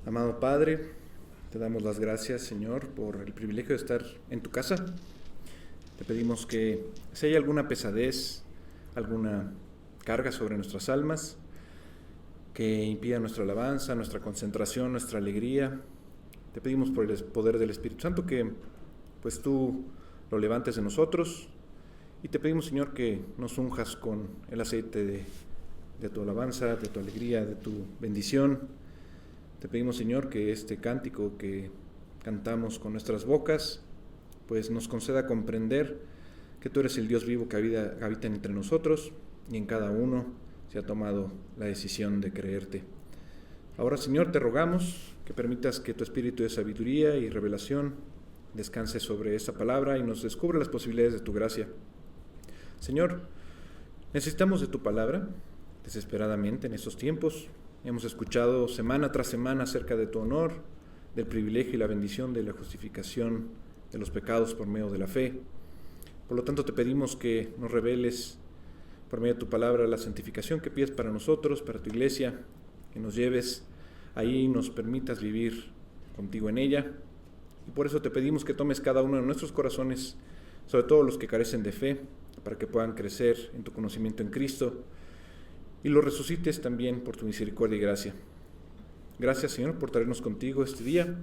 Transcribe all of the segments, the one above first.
Amado Padre, te damos las gracias, Señor, por el privilegio de estar en tu casa. Te pedimos que si hay alguna pesadez, alguna carga sobre nuestras almas, que impida nuestra alabanza, nuestra concentración, nuestra alegría, te pedimos por el poder del Espíritu Santo que pues tú lo levantes de nosotros, y te pedimos, Señor, que nos unjas con el aceite de tu alabanza, de tu alegría, de tu bendición. Te pedimos, Señor, que este cántico que cantamos con nuestras bocas, pues nos conceda comprender que tú eres el Dios vivo que habita entre nosotros, y en cada uno se ha tomado la decisión de creerte. Ahora, Señor, te rogamos que permitas que tu espíritu de sabiduría y revelación descanse sobre esta palabra y nos descubra las posibilidades de tu gracia. Señor, necesitamos de tu palabra desesperadamente en estos tiempos. Hemos escuchado semana tras semana acerca de tu honor, del privilegio y la bendición de la justificación de los pecados por medio de la fe. Por lo tanto, te pedimos que nos reveles por medio de tu palabra la santificación que pides para nosotros, para tu iglesia, que nos lleves ahí y nos permitas vivir contigo en ella. Y por eso te pedimos que tomes cada uno de nuestros corazones, sobre todo los que carecen de fe, para que puedan crecer en tu conocimiento en Cristo, y los resucites también por tu misericordia y gracia. Gracias, Señor, por traernos contigo este día,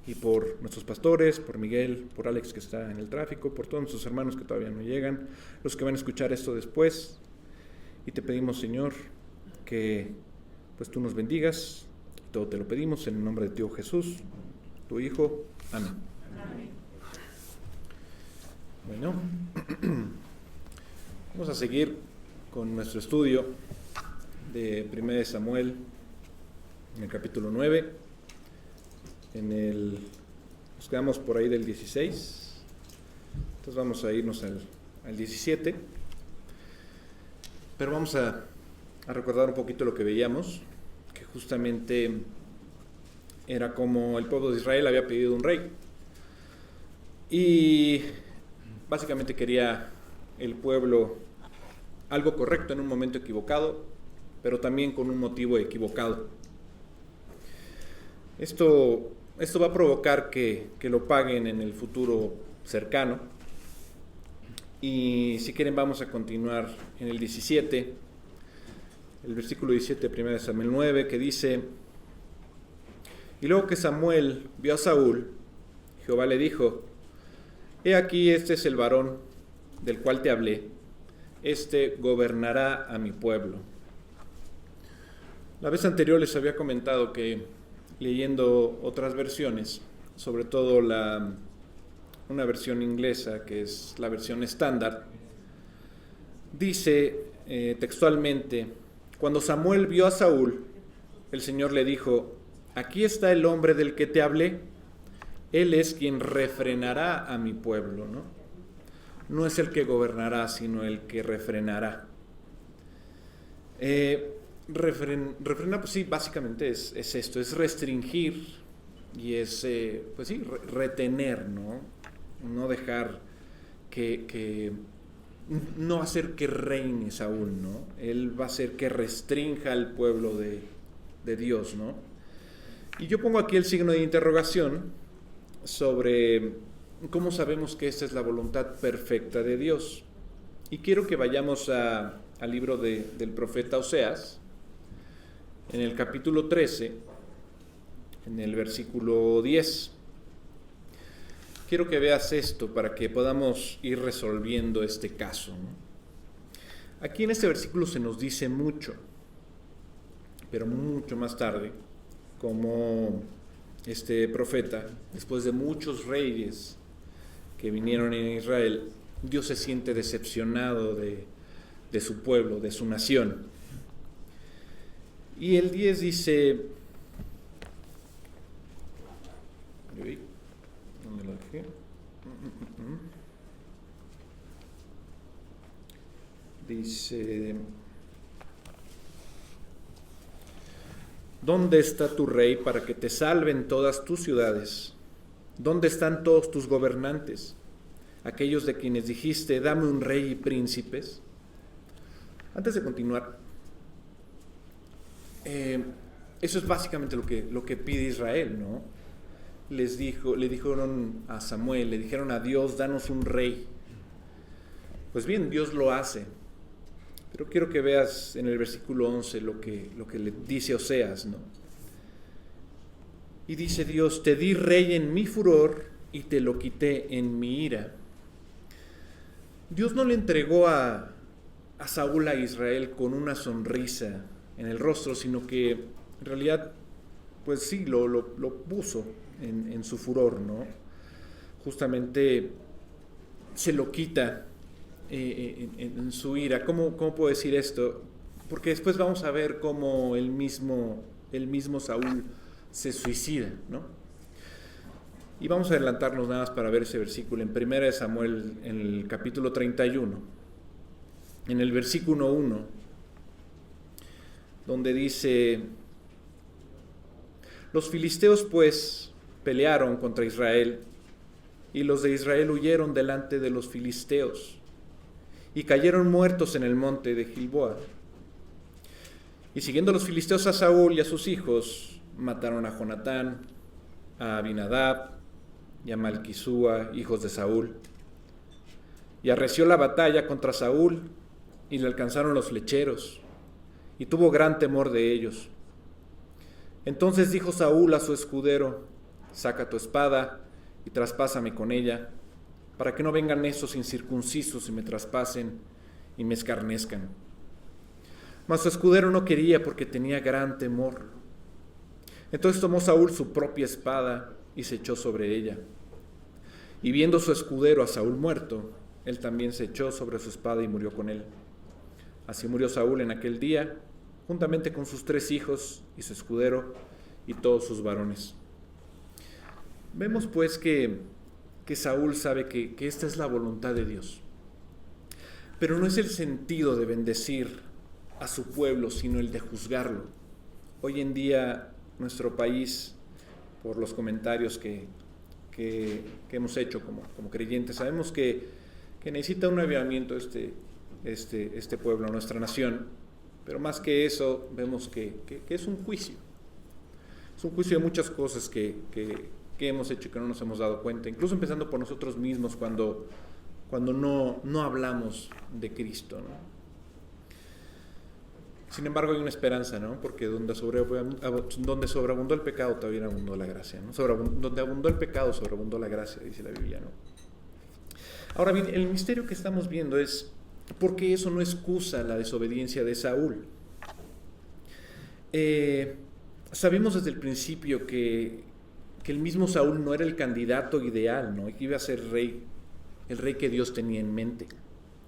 y por nuestros pastores, por Miguel, por Alex que está en el tráfico, por todos nuestros hermanos que todavía no llegan, los que van a escuchar esto después. Y te pedimos, Señor, que pues tú nos bendigas. Todo te lo pedimos en el nombre de tu Hijo Jesús, tu Hijo. Amén. Amén. Bueno, vamos a seguir con nuestro estudio de 1 Samuel en el capítulo 9. Nos quedamos por ahí del 16. Entonces vamos a irnos al 17. Pero vamos a recordar un poquito lo que veíamos, que justamente era como el pueblo de Israel había pedido un rey. Y básicamente quería el pueblo algo correcto en un momento equivocado, pero también con un motivo equivocado. Esto va a provocar que lo paguen en el futuro cercano. Y si quieren vamos a continuar en el 17, el versículo 17 de 1 Samuel 9, que dice: Y luego que Samuel vio a Saúl, Jehová le dijo: He aquí, este es el varón del cual te hablé, este gobernará a mi pueblo. La vez anterior les había comentado que leyendo otras versiones, sobre todo una versión inglesa que es la versión estándar, dice textualmente: Cuando Samuel vio a Saúl, el Señor le dijo: Aquí está el hombre del que te hablé, él es quien refrenará a mi pueblo, ¿no? No es el que gobernará, sino el que refrenará. Refrenar, pues sí, básicamente es esto, es restringir y es, pues sí, retener, ¿no? No dejar que no hacer que reine Saúl, ¿no? Él va a hacer que restrinja al pueblo de Dios, ¿no? Y yo pongo aquí el signo de interrogación sobre cómo sabemos que esta es la voluntad perfecta de Dios. Y quiero que vayamos al libro del profeta Oseas, en el capítulo 13, en el versículo 10. Quiero que veas esto para que podamos ir resolviendo este caso, ¿no? Aquí en este versículo se nos dice mucho, pero mucho más tarde, como este profeta, después de muchos reyes que vinieron en Israel, Dios se siente decepcionado de su pueblo, de su nación. Y el 10 dice, ¿dónde lo dejé? Dice: ¿Dónde está tu rey para que te salven todas tus ciudades? ¿Dónde están todos tus gobernantes? Aquellos de quienes dijiste: dame un rey y príncipes. Antes de continuar, Eso es básicamente lo que pide Israel, ¿no? Le dijeron a Samuel, le dijeron a Dios, danos un rey. Pues bien, Dios lo hace. Pero quiero que veas en el versículo 11 lo que le dice Oseas, ¿no? Y dice Dios, te di rey en mi furor y te lo quité en mi ira. Dios no le entregó a Saúl a Israel con una sonrisa en el rostro, sino que en realidad, pues sí, lo puso en su furor, ¿no? Justamente se lo quita en su ira. ¿Cómo puedo decir esto? Porque después vamos a ver cómo el mismo Saúl se suicida, ¿no? Y vamos a adelantarnos nada más para ver ese versículo en 1 Samuel, en el capítulo 31, en el versículo 1, donde dice: los filisteos pues pelearon contra Israel, y los de Israel huyeron delante de los filisteos, y cayeron muertos en el monte de Gilboa. Y siguiendo los filisteos a Saúl y a sus hijos, mataron a Jonatán, a Abinadab y a Malquisúa, hijos de Saúl. Y arreció la batalla contra Saúl, y le alcanzaron los flecheros, y tuvo gran temor de ellos. Entonces dijo Saúl a su escudero: saca tu espada y traspásame con ella, para que no vengan esos incircuncisos y me traspasen y me escarnezcan. Mas su escudero no quería, porque tenía gran temor. Entonces tomó Saúl su propia espada y se echó sobre ella. Y viendo su escudero a Saúl muerto, él también se echó sobre su espada y murió con él. Así murió Saúl en aquel día, juntamente con sus 3 hijos y su escudero y todos sus varones. Vemos pues que Saúl sabe que esta es la voluntad de Dios. Pero no es el sentido de bendecir a su pueblo, sino el de juzgarlo. Hoy en día nuestro país, por los comentarios que hemos hecho como creyentes, sabemos que necesita un avivamiento este pueblo, nuestra nación. Pero más que eso, vemos que es un juicio. Es un juicio de muchas cosas que hemos hecho y que no nos hemos dado cuenta, incluso empezando por nosotros mismos cuando no hablamos de Cristo, ¿no? Sin embargo, hay una esperanza, ¿no? Porque donde sobreabundó el pecado, todavía abundó la gracia, ¿no? Donde abundó el pecado, sobreabundó la gracia, dice la Biblia, ¿no? Ahora bien, el misterio que estamos viendo es por qué eso no excusa la desobediencia de Saúl. Sabemos desde el principio que el mismo Saúl no era el candidato ideal, ¿no? Que iba a ser el rey que Dios tenía en mente.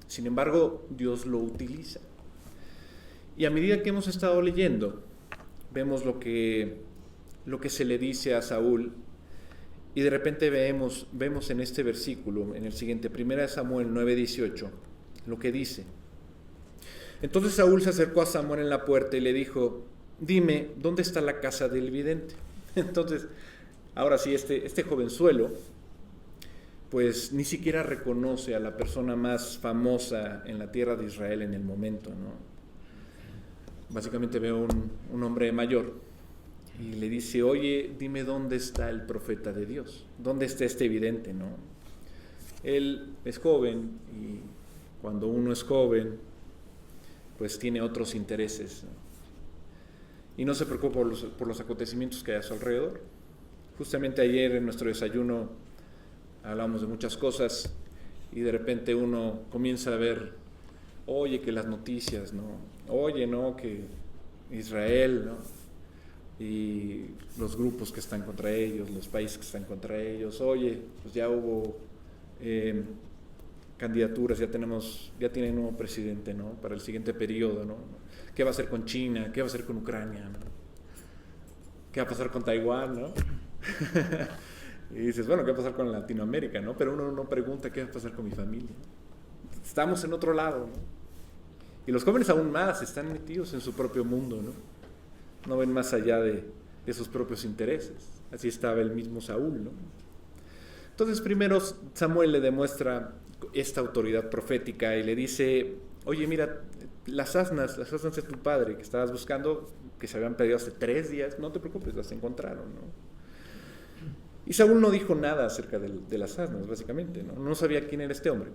Sin embargo, Dios lo utiliza. Y a medida que hemos estado leyendo, vemos lo que se le dice a Saúl, y de repente vemos en este versículo, en el siguiente, 1 Samuel 9:18, lo que dice. Entonces Saúl se acercó a Samuel en la puerta y le dijo: dime, ¿dónde está la casa del vidente? Entonces, ahora sí, este jovenzuelo, pues ni siquiera reconoce a la persona más famosa en la tierra de Israel en el momento, ¿no? Básicamente veo un hombre mayor y le dice: oye, dime dónde está el profeta de Dios, dónde está este vidente, ¿no? Él es joven, y cuando uno es joven, pues tiene otros intereses, ¿no? Y no se preocupa por los acontecimientos que hay a su alrededor. Justamente ayer en nuestro desayuno hablamos de muchas cosas, y de repente uno comienza a ver, oye, que las noticias, ¿no? Oye, ¿no? Que Israel, ¿no? Y los grupos que están contra ellos, los países que están contra ellos. Oye, pues ya hubo candidaturas, ya tiene nuevo presidente, ¿no? Para el siguiente periodo, ¿no? ¿Qué va a hacer con China? ¿Qué va a hacer con Ucrania, ¿no? ¿Qué va a pasar con Taiwán, no? Y dices, bueno, ¿qué va a pasar con Latinoamérica, no? Pero uno no pregunta qué va a pasar con mi familia. Estamos en otro lado, ¿no? Y los jóvenes aún más están metidos en su propio mundo, ¿no? No ven más allá de sus propios intereses. Así estaba el mismo Saúl, ¿no? Entonces primero Samuel le demuestra esta autoridad profética y le dice: oye, mira, las asnas de tu padre que estabas buscando, que se habían perdido hace 3 días, no te preocupes, las encontraron, ¿no? Y Saúl no dijo nada acerca de las asnas, básicamente, ¿no? No sabía quién era este hombre.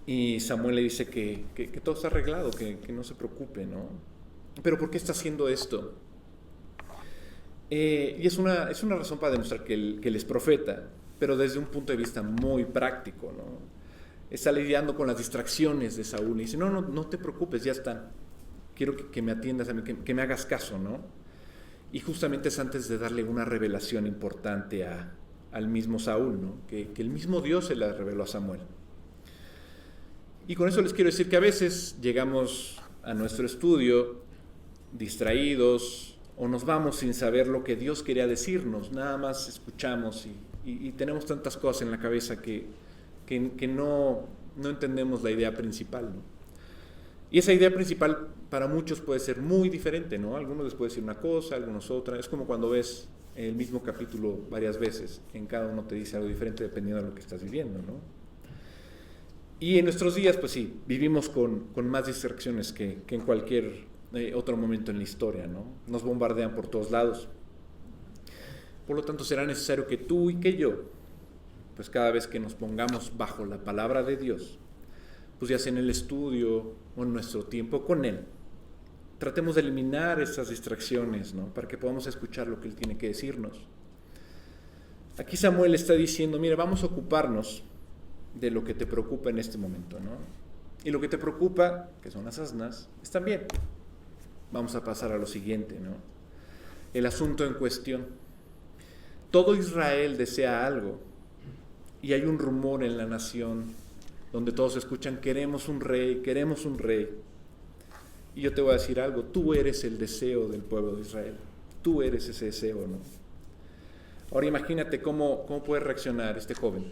Y Samuel le dice que todo está arreglado, que no se preocupe, ¿no? Pero ¿por qué está haciendo esto? Y es una razón para demostrar que él es profeta, pero desde un punto de vista muy práctico, ¿no? Está lidiando con las distracciones de Saúl y dice, no te preocupes, ya está. Quiero que me atiendas a mí, que me hagas caso, ¿no? Y justamente es antes de darle una revelación importante al mismo Saúl, ¿no? Que el mismo Dios se la reveló a Samuel. Y con eso les quiero decir que a veces llegamos a nuestro estudio distraídos o nos vamos sin saber lo que Dios quería decirnos, nada más escuchamos y tenemos tantas cosas en la cabeza que no entendemos la idea principal, ¿no? Y esa idea principal para muchos puede ser muy diferente, ¿no? Algunos les puede decir una cosa, algunos otra. Es como cuando ves el mismo capítulo varias veces, en cada uno te dice algo diferente dependiendo de lo que estás viviendo, ¿no? Y en nuestros días, pues sí, vivimos con más distracciones que en cualquier otro momento en la historia, ¿no? Nos bombardean por todos lados. Por lo tanto, será necesario que tú y que yo, pues cada vez que nos pongamos bajo la palabra de Dios, pues ya sea en el estudio o en nuestro tiempo con Él, tratemos de eliminar esas distracciones, ¿no? Para que podamos escuchar lo que Él tiene que decirnos. Aquí Samuel está diciendo, mira, vamos a ocuparnos de lo que te preocupa en este momento, ¿no? Y lo que te preocupa, que son las asnas, está bien. Vamos a pasar a lo siguiente, ¿no? El asunto en cuestión. Todo Israel desea algo y hay un rumor en la nación donde todos escuchan, queremos un rey, queremos un rey. Y yo te voy a decir algo, tú eres el deseo del pueblo de Israel. Tú eres ese deseo, ¿no? Ahora imagínate cómo puede reaccionar este joven,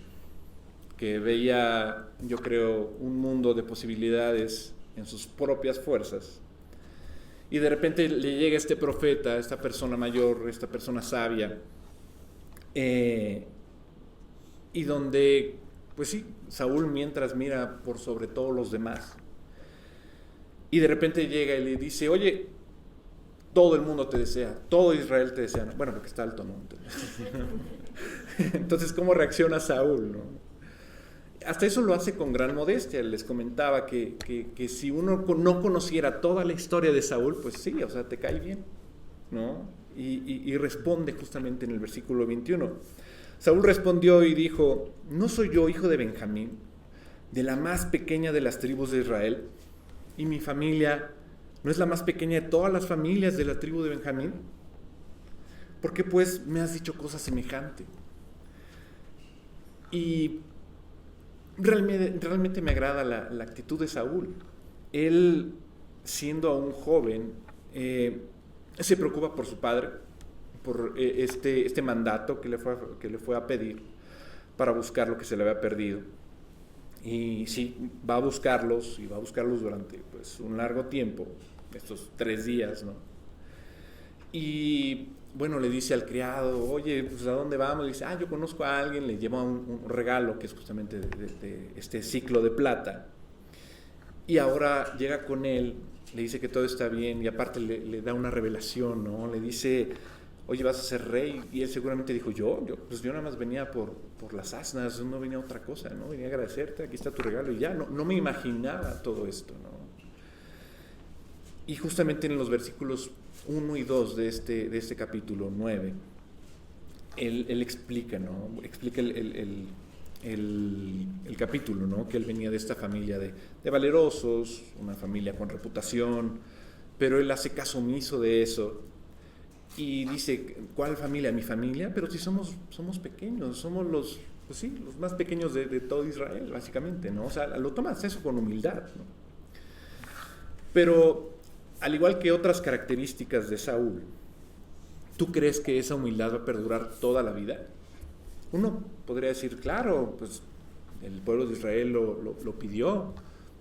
que veía, yo creo, un mundo de posibilidades en sus propias fuerzas. Y de repente le llega este profeta, esta persona mayor, esta persona sabia, y donde, pues sí, Saúl mientras mira por sobre todos los demás. Y de repente llega y le dice, oye, todo el mundo te desea, todo Israel te desea. Bueno, porque está alto, ¿no? Entonces, ¿cómo reacciona Saúl, no? Hasta eso lo hace con gran modestia. Les comentaba que si uno no conociera toda la historia de Saúl, pues sí, o sea, te cae bien, ¿no? Y responde justamente en el versículo 21. Saúl respondió y dijo, ¿no soy yo hijo de Benjamín, de la más pequeña de las tribus de Israel? ¿Y mi familia no es la más pequeña de todas las familias de la tribu de Benjamín? ¿Por qué pues me has dicho cosa semejante? Y realmente me agrada la actitud de Saúl. Él, siendo aún joven, se preocupa por su padre, por este mandato que le fue a pedir para buscar lo que se le había perdido. Y sí, va a buscarlos durante pues, un largo tiempo, estos 3 días, ¿no? Y bueno, le dice al criado, oye, pues ¿a dónde vamos? Le dice, yo conozco a alguien, le lleva un regalo que es justamente de este ciclo de plata. Y ahora llega con él, le dice que todo está bien y aparte le da una revelación, ¿no? Le dice, oye, vas a ser rey. Y él seguramente dijo, yo nada más venía por las asnas, no venía a otra cosa, ¿no? Venía a agradecerte, aquí está tu regalo y ya, no me imaginaba todo esto, ¿no? Y justamente en los versículos 1 y 2 de este capítulo 9, él explica, ¿no? Explica el capítulo, ¿no? Que él venía de esta familia de valerosos, una familia con reputación, pero él hace caso omiso de eso y dice, ¿cuál familia? Mi familia, pero si somos pequeños, somos los más pequeños de todo Israel, básicamente, ¿no? O sea, lo tomas eso con humildad, ¿no? Pero al igual que otras características de Saúl, ¿tú crees que esa humildad va a perdurar toda la vida? Uno podría decir, claro, pues el pueblo de Israel lo pidió,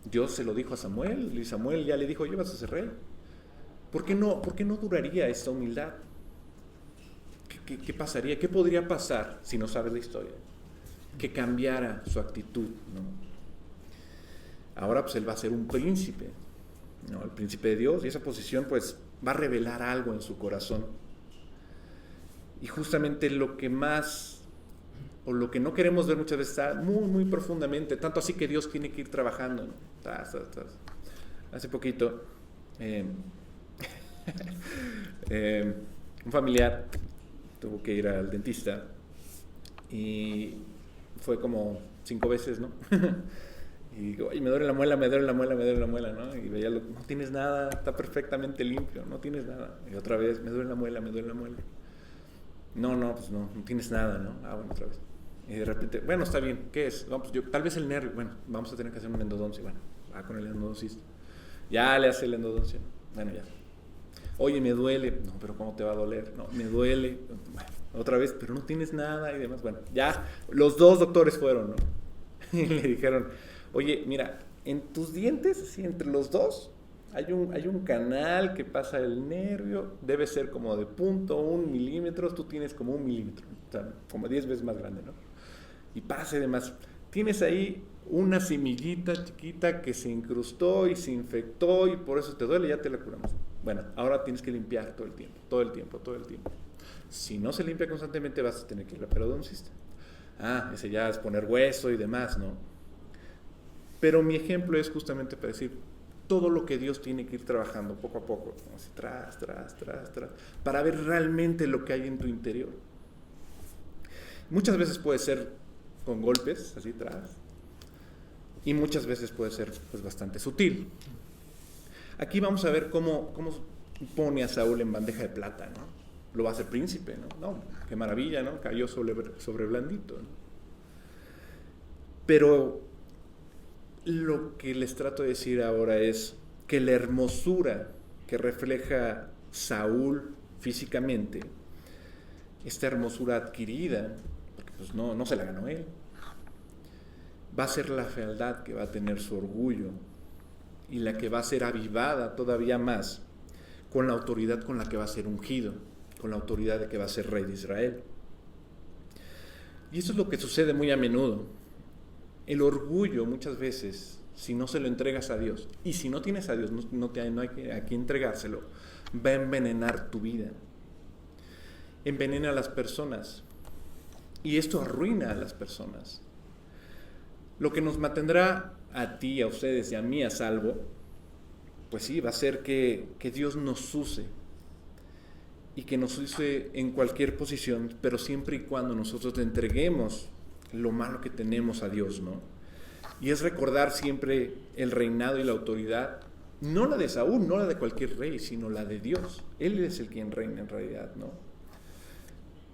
Dios se lo dijo a Samuel, y Samuel ya le dijo, oye, vas a ser rey. ¿Por qué no duraría esta humildad? ¿Qué pasaría? ¿Qué podría pasar si no sabes la historia? Que cambiara su actitud, ¿no? Ahora pues él va a ser un príncipe, ¿no? El príncipe de Dios, y esa posición pues va a revelar algo en su corazón. Y justamente lo que más, o lo que no queremos ver muchas veces, está muy, muy profundamente, tanto así que Dios tiene que ir trabajando, ¿no? Hace poquito, un familiar tuvo que ir al dentista y fue como 5 veces, ¿no? Y digo, oye, me duele la muela, ¿no? Y veía, no tienes nada, está perfectamente limpio, no tienes nada. Y otra vez, me duele la muela. No, pues no tienes nada, ¿no? Ah, bueno, otra vez. Y de repente, bueno, está bien, ¿qué es? No, pues tal vez el nervio, bueno, vamos a tener que hacer una endodoncia. Bueno, va con el endodoncista. Ya le hace la endodoncia. Bueno, ya. Oye, me duele. No, pero ¿cómo te va a doler? No, me duele. Bueno, otra vez, pero no tienes nada y demás. Bueno, ya los 2 doctores fueron, ¿no? Y le dijeron, oye, mira, en tus dientes, así entre los 2, hay un canal que pasa el nervio, debe ser como de 0.1 milímetros, tú tienes como 1 milímetro, o sea, como 10 veces más grande, ¿no? Y pasa y demás. Tienes ahí una semillita chiquita que se incrustó y se infectó y por eso te duele, ya te la curamos. Bueno, ahora tienes que limpiar todo el tiempo. Si no se limpia constantemente vas a tener que ir a la periodoncista. Ese ya es poner hueso y demás, ¿no? Pero mi ejemplo es justamente para decir todo lo que Dios tiene que ir trabajando poco a poco, así, tras, para ver realmente lo que hay en tu interior. Muchas veces puede ser con golpes, así tras, y muchas veces puede ser pues bastante sutil. Aquí vamos a ver cómo pone a Saúl en bandeja de plata, ¿no? Lo va a hacer príncipe, ¿no? No, qué maravilla, ¿no? Cayó sobre blandito, ¿no? Pero lo que les trato de decir ahora es que la hermosura que refleja Saúl físicamente, esta hermosura adquirida, porque pues no se la ganó él, va a ser la fealdad que va a tener su orgullo y la que va a ser avivada todavía más con la autoridad con la que va a ser ungido, con la autoridad de que va a ser rey de Israel. Y eso es lo que sucede muy a menudo. El orgullo muchas veces, si no se lo entregas a Dios, y si no tienes a Dios, no hay a quien entregárselo, va a envenenar tu vida. Envenena a las personas. Y esto arruina a las personas. Lo que nos mantendrá a ti, a ustedes y a mí a salvo, pues sí, va a ser que Dios nos use. Y que nos use en cualquier posición, pero siempre y cuando nosotros le entreguemos lo malo que tenemos a Dios, ¿no? Y es recordar siempre el reinado y la autoridad, no la de Saúl, no la de cualquier rey, sino la de Dios. Él es el quien reina en realidad, ¿no?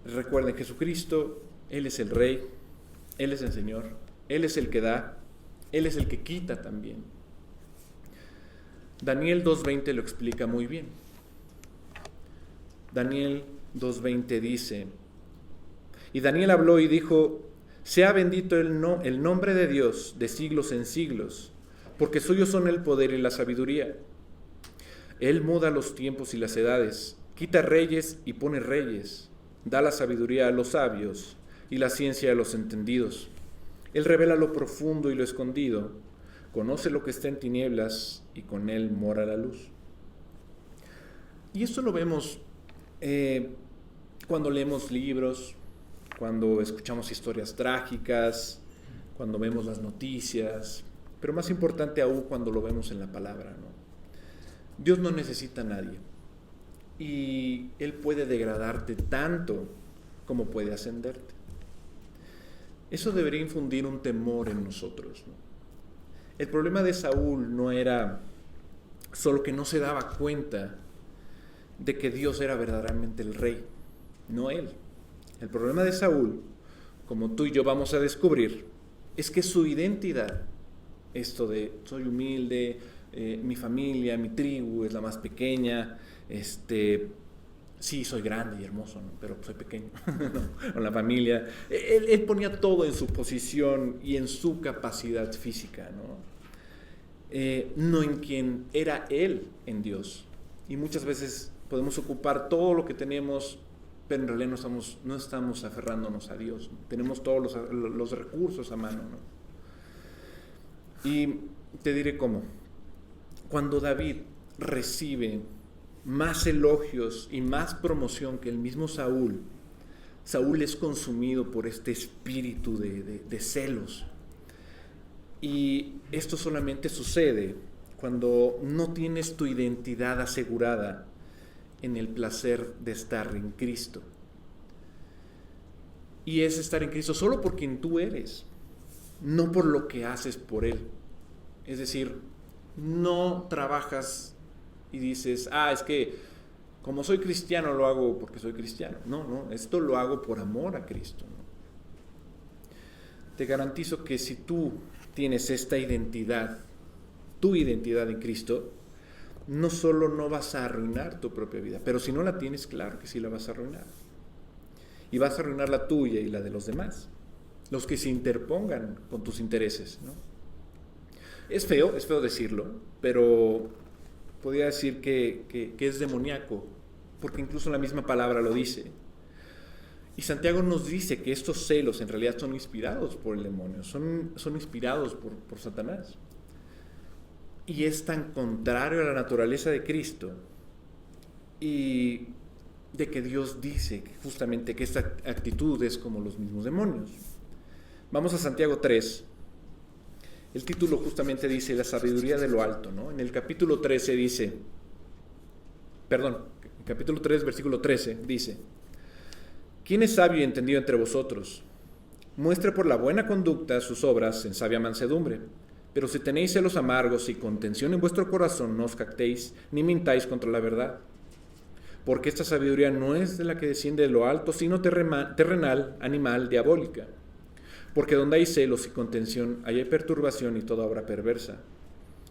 Recuerden, Jesucristo, Él es el Rey, Él es el Señor, Él es el que da, Él es el que quita también. Daniel 2:20 lo explica muy bien. Daniel 2:20 dice, y Daniel habló y dijo, sea bendito el nombre de Dios de siglos en siglos, porque suyos son el poder y la sabiduría. Él muda los tiempos y las edades, quita reyes y pone reyes, da la sabiduría a los sabios y la ciencia a los entendidos. Él revela lo profundo y lo escondido, conoce lo que está en tinieblas y con él mora la luz. Y esto lo vemos cuando leemos libros, cuando escuchamos historias trágicas, cuando vemos las noticias, pero más importante aún cuando lo vemos en la palabra, ¿no? Dios no necesita a nadie y Él puede degradarte tanto como puede ascenderte. Eso debería infundir un temor en nosotros, ¿no? El problema de Saúl no era solo que no se daba cuenta de que Dios era verdaderamente el rey, no él. El problema de Saúl, como tú y yo vamos a descubrir, es que su identidad, esto de soy humilde, mi familia, mi tribu es la más pequeña, sí, soy grande y hermoso, ¿no? Pero soy pequeño, ¿no? Con la familia. Él ponía todo en su posición y en su capacidad física, ¿no? No en quien era él en Dios. Y muchas veces podemos ocupar todo lo que tenemos, pero en realidad no estamos aferrándonos a Dios, ¿no? Tenemos todos los recursos a mano, ¿no? Y te diré cómo. Cuando David recibe más elogios y más promoción que el mismo Saúl, Saúl es consumido por este espíritu de celos. Y esto solamente sucede cuando no tienes tu identidad asegurada en el placer de estar en Cristo. Y es estar en Cristo solo por quien tú eres, no por lo que haces por Él. Es decir, no trabajas y dices, es que como soy cristiano lo hago porque soy cristiano. No, esto lo hago por amor a Cristo, ¿no? Te garantizo que si tú tienes esta identidad, tu identidad en Cristo, no solo no vas a arruinar tu propia vida, pero si no la tienes, claro que sí la vas a arruinar. Y vas a arruinar la tuya y la de los demás, los que se interpongan con tus intereses, ¿no? Es feo decirlo, pero podría decir que es demoníaco, porque incluso la misma palabra lo dice. Y Santiago nos dice que estos celos en realidad son inspirados por el demonio, son inspirados por Satanás. Y es tan contrario a la naturaleza de Cristo y de que Dios dice justamente que esta actitud es como los mismos demonios. Vamos a Santiago 3. El título justamente dice la sabiduría de lo alto, ¿no? En el capítulo 13 dice, capítulo 3, versículo 13 dice: ¿Quién es sabio y entendido entre vosotros? Muestre por la buena conducta sus obras en sabia mansedumbre. Pero si tenéis celos amargos y contención en vuestro corazón, no os jactéis ni mintáis contra la verdad. Porque esta sabiduría no es de la que desciende de lo alto, sino terrenal, animal, diabólica. Porque donde hay celos y contención, ahí hay perturbación y toda obra perversa.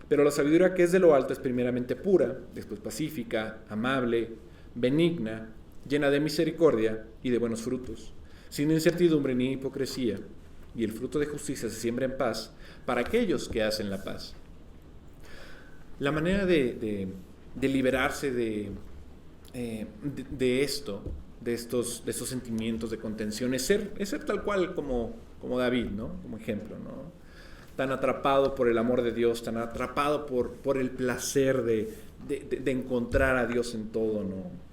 Pero la sabiduría que es de lo alto es primeramente pura, después pacífica, amable, benigna, llena de misericordia y de buenos frutos, sin incertidumbre ni hipocresía, y el fruto de justicia se siembra en paz para aquellos que hacen la paz. La manera de liberarse de esto, de estos sentimientos de contención, es ser tal cual como David, ¿no? Como ejemplo, ¿no? Tan atrapado por el amor de Dios, tan atrapado por el placer de encontrar a Dios en todo, ¿no?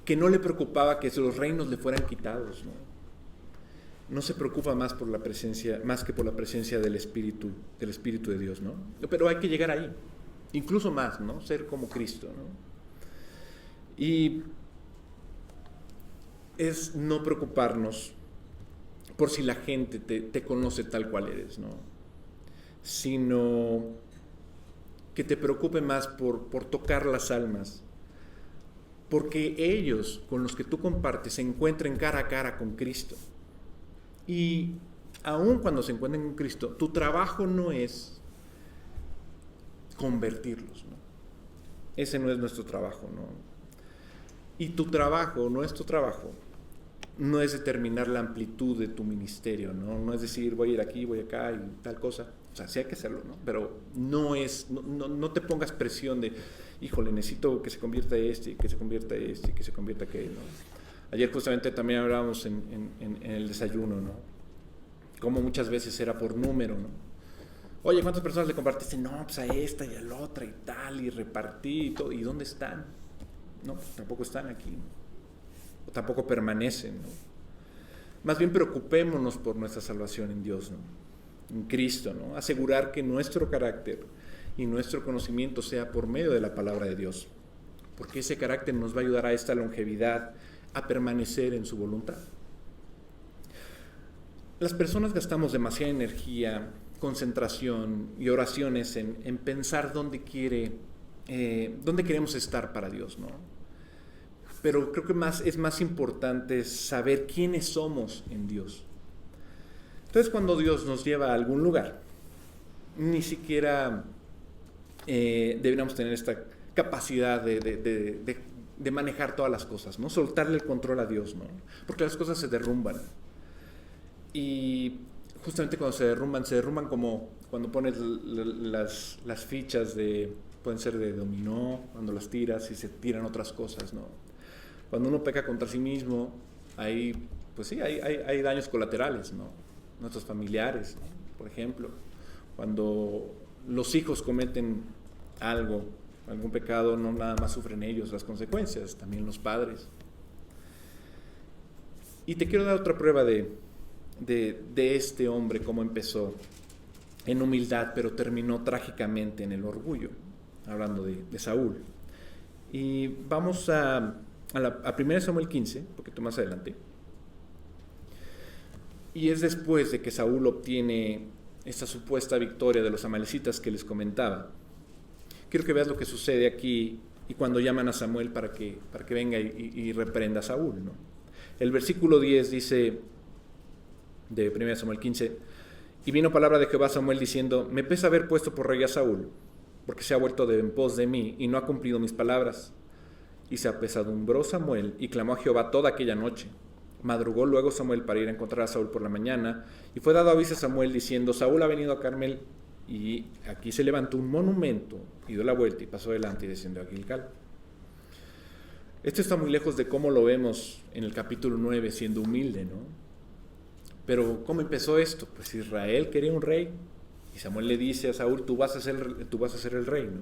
Que no le preocupaba que los reinos le fueran quitados, ¿no? No se preocupa más que por la presencia del Espíritu de Dios, ¿no? Pero hay que llegar ahí, incluso más, ¿no? Ser como Cristo, ¿no? Y es no preocuparnos por si la gente te conoce tal cual eres, ¿no? Sino que te preocupe más por tocar las almas, porque ellos con los que tú compartes se encuentren cara a cara con Cristo. Y aun cuando se encuentren con Cristo, tu trabajo no es convertirlos, ¿no? Ese no es nuestro trabajo, ¿no? Y nuestro trabajo, no es determinar la amplitud de tu ministerio, ¿no? No es decir, voy a ir aquí, voy acá y tal cosa. O sea, sí hay que hacerlo, ¿no? Pero no te pongas presión de, híjole, necesito que se convierta que se convierta que se convierta aquel, ¿no? Ayer justamente también hablábamos en el desayuno, ¿no? Como muchas veces era por número, ¿no? Oye, ¿cuántas personas le compartiste? No, pues a esta y a la otra y tal, y repartí y todo. ¿Y dónde están? No, pues tampoco están aquí, ¿no? O tampoco permanecen, ¿no? Más bien preocupémonos por nuestra salvación en Dios, ¿no? En Cristo, ¿no? Asegurar que nuestro carácter y nuestro conocimiento sea por medio de la palabra de Dios, porque ese carácter nos va a ayudar a esta longevidad, a permanecer en su voluntad. Las personas gastamos demasiada energía, concentración y oraciones en pensar dónde queremos estar para Dios, ¿no? Pero creo que es más importante saber quiénes somos en Dios. Entonces, cuando Dios nos lleva a algún lugar, ni siquiera deberíamos tener esta capacidad de manejar todas las cosas, ¿no? Soltarle el control a Dios, ¿no? Porque las cosas se derrumban. Y justamente cuando se derrumban como cuando pones las fichas pueden ser de dominó, cuando las tiras y se tiran otras cosas, ¿no? Cuando uno peca contra sí mismo, hay daños colaterales, ¿no? Nuestros familiares, ¿no? Por ejemplo, cuando los hijos cometen algo Algún pecado no nada más sufren ellos las consecuencias, también los padres. Y te quiero dar otra prueba de este hombre, cómo empezó en humildad, pero terminó trágicamente en el orgullo, hablando de Saúl. Y vamos a 1 Samuel 15, un poquito más adelante. Y es después de que Saúl obtiene esta supuesta victoria de los amalecitas que les comentaba. Quiero que veas lo que sucede aquí y cuando llaman a Samuel para que venga y reprenda a Saúl, ¿no? El versículo 10 dice, de 1 Samuel 15, y vino palabra de Jehová a Samuel diciendo, me pesa haber puesto por rey a Saúl, porque se ha vuelto en pos de mí y no ha cumplido mis palabras. Y se apesadumbró Samuel y clamó a Jehová toda aquella noche. Madrugó luego Samuel para ir a encontrar a Saúl por la mañana, y fue dado aviso a Samuel diciendo, Saúl ha venido a Carmel, y aquí se levantó un monumento, y dio la vuelta y pasó delante y descendió a Gilgal. Esto está muy lejos de cómo lo vemos en el capítulo 9, siendo humilde, ¿no? Pero ¿cómo empezó esto? Pues Israel quería un rey, y Samuel le dice a Saúl, tú vas a ser el rey, ¿no?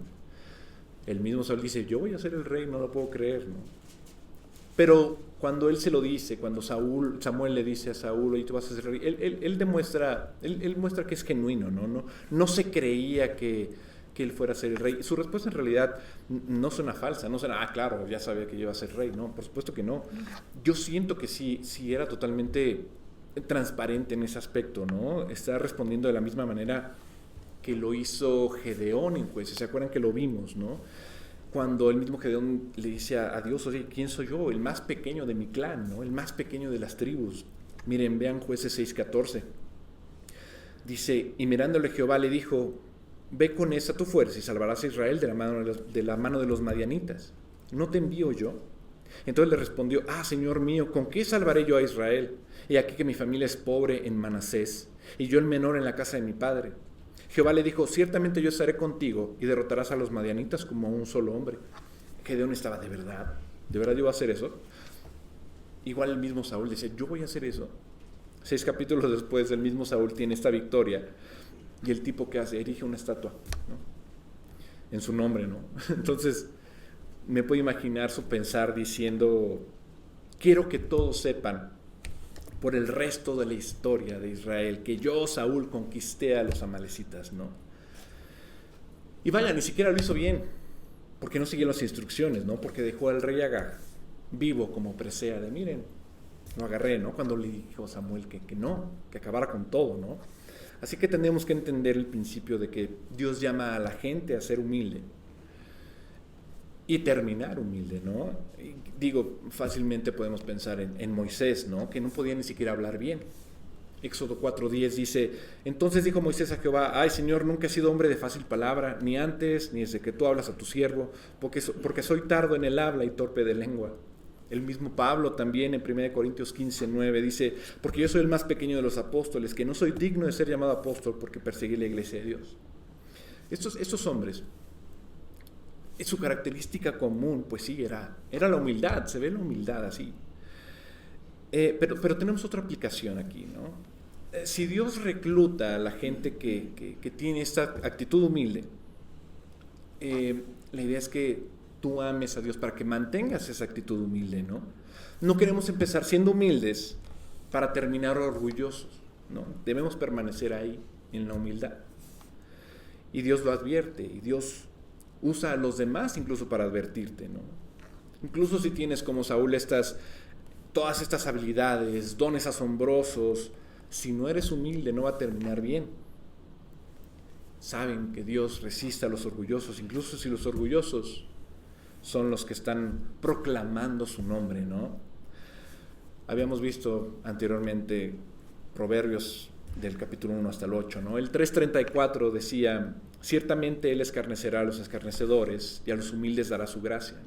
El mismo Saúl dice, yo voy a ser el rey, no lo puedo creer, ¿no? Pero cuando él se lo dice, cuando Samuel le dice a Saúl, oye, tú vas a ser rey, él muestra que es genuino, no se creía que él fuera a ser el rey. Su respuesta en realidad no suena falsa, no suena, claro, ya sabía que yo iba a ser rey, no, por supuesto que no. Yo siento que sí era totalmente transparente en ese aspecto, ¿no? Está respondiendo de la misma manera que lo hizo Gedeón en Jueces. ¿Se acuerdan que lo vimos, no? Cuando el mismo Gedeón le dice a Dios, oye, ¿quién soy yo? El más pequeño de mi clan, ¿no? El más pequeño de las tribus. Miren, vean Jueces 6:14. Dice, y mirándole Jehová le dijo, ve con esa tu fuerza y salvarás a Israel de la mano de los madianitas. ¿No te envío yo? Entonces le respondió, Señor mío, ¿con qué salvaré yo a Israel? He aquí que mi familia es pobre en Manasés, y yo el menor en la casa de mi padre. Jehová le dijo, ciertamente yo estaré contigo y derrotarás a los madianitas como un solo hombre. Gedeón estaba, ¿de verdad yo voy a hacer eso? Igual el mismo Saúl dice, yo voy a hacer eso. 6 capítulos después, el mismo Saúl tiene esta victoria, y el tipo que hace, erige una estatua, ¿no? En su nombre, ¿no? Entonces, me puedo imaginar su pensar diciendo, quiero que todos sepan por el resto de la historia de Israel que yo, Saúl, conquisté a los amalecitas, ¿no? Y vaya, ni siquiera lo hizo bien, porque no siguió las instrucciones, ¿no? Porque dejó al rey Agag vivo como presea de, miren, lo agarré, ¿no? Cuando le dijo a Samuel que no, que acabara con todo, ¿no? Así que tenemos que entender el principio de que Dios llama a la gente a ser humilde y terminar humilde, ¿no? Y digo, fácilmente podemos pensar en Moisés, ¿no? Que no podía ni siquiera hablar bien. Éxodo 4:10 dice, entonces dijo Moisés a Jehová, ay Señor, nunca he sido hombre de fácil palabra, ni antes, ni desde que tú hablas a tu siervo, porque soy tardo en el habla y torpe de lengua. El mismo Pablo también en 1 Corintios 15:9 dice, porque yo soy el más pequeño de los apóstoles, que no soy digno de ser llamado apóstol porque perseguí la iglesia de Dios. Estos hombres, su característica común, pues sí, era la humildad, se ve la humildad así. Pero tenemos otra aplicación aquí, ¿no? Si Dios recluta a la gente que tiene esta actitud humilde, la idea es que tú ames a Dios para que mantengas esa actitud humilde, ¿no? No queremos empezar siendo humildes para terminar orgullosos, ¿no? Debemos permanecer ahí, en la humildad. Y Dios lo advierte, y Dios usa a los demás incluso para advertirte, ¿no? Incluso si tienes como Saúl todas estas habilidades, dones asombrosos, si no eres humilde no va a terminar bien. Saben que Dios resiste a los orgullosos, incluso si los orgullosos son los que están proclamando su nombre, ¿no? Habíamos visto anteriormente Proverbios del capítulo 1 hasta el 8, ¿no? El 3:34 decía, ciertamente Él escarnecerá a los escarnecedores y a los humildes dará su gracia.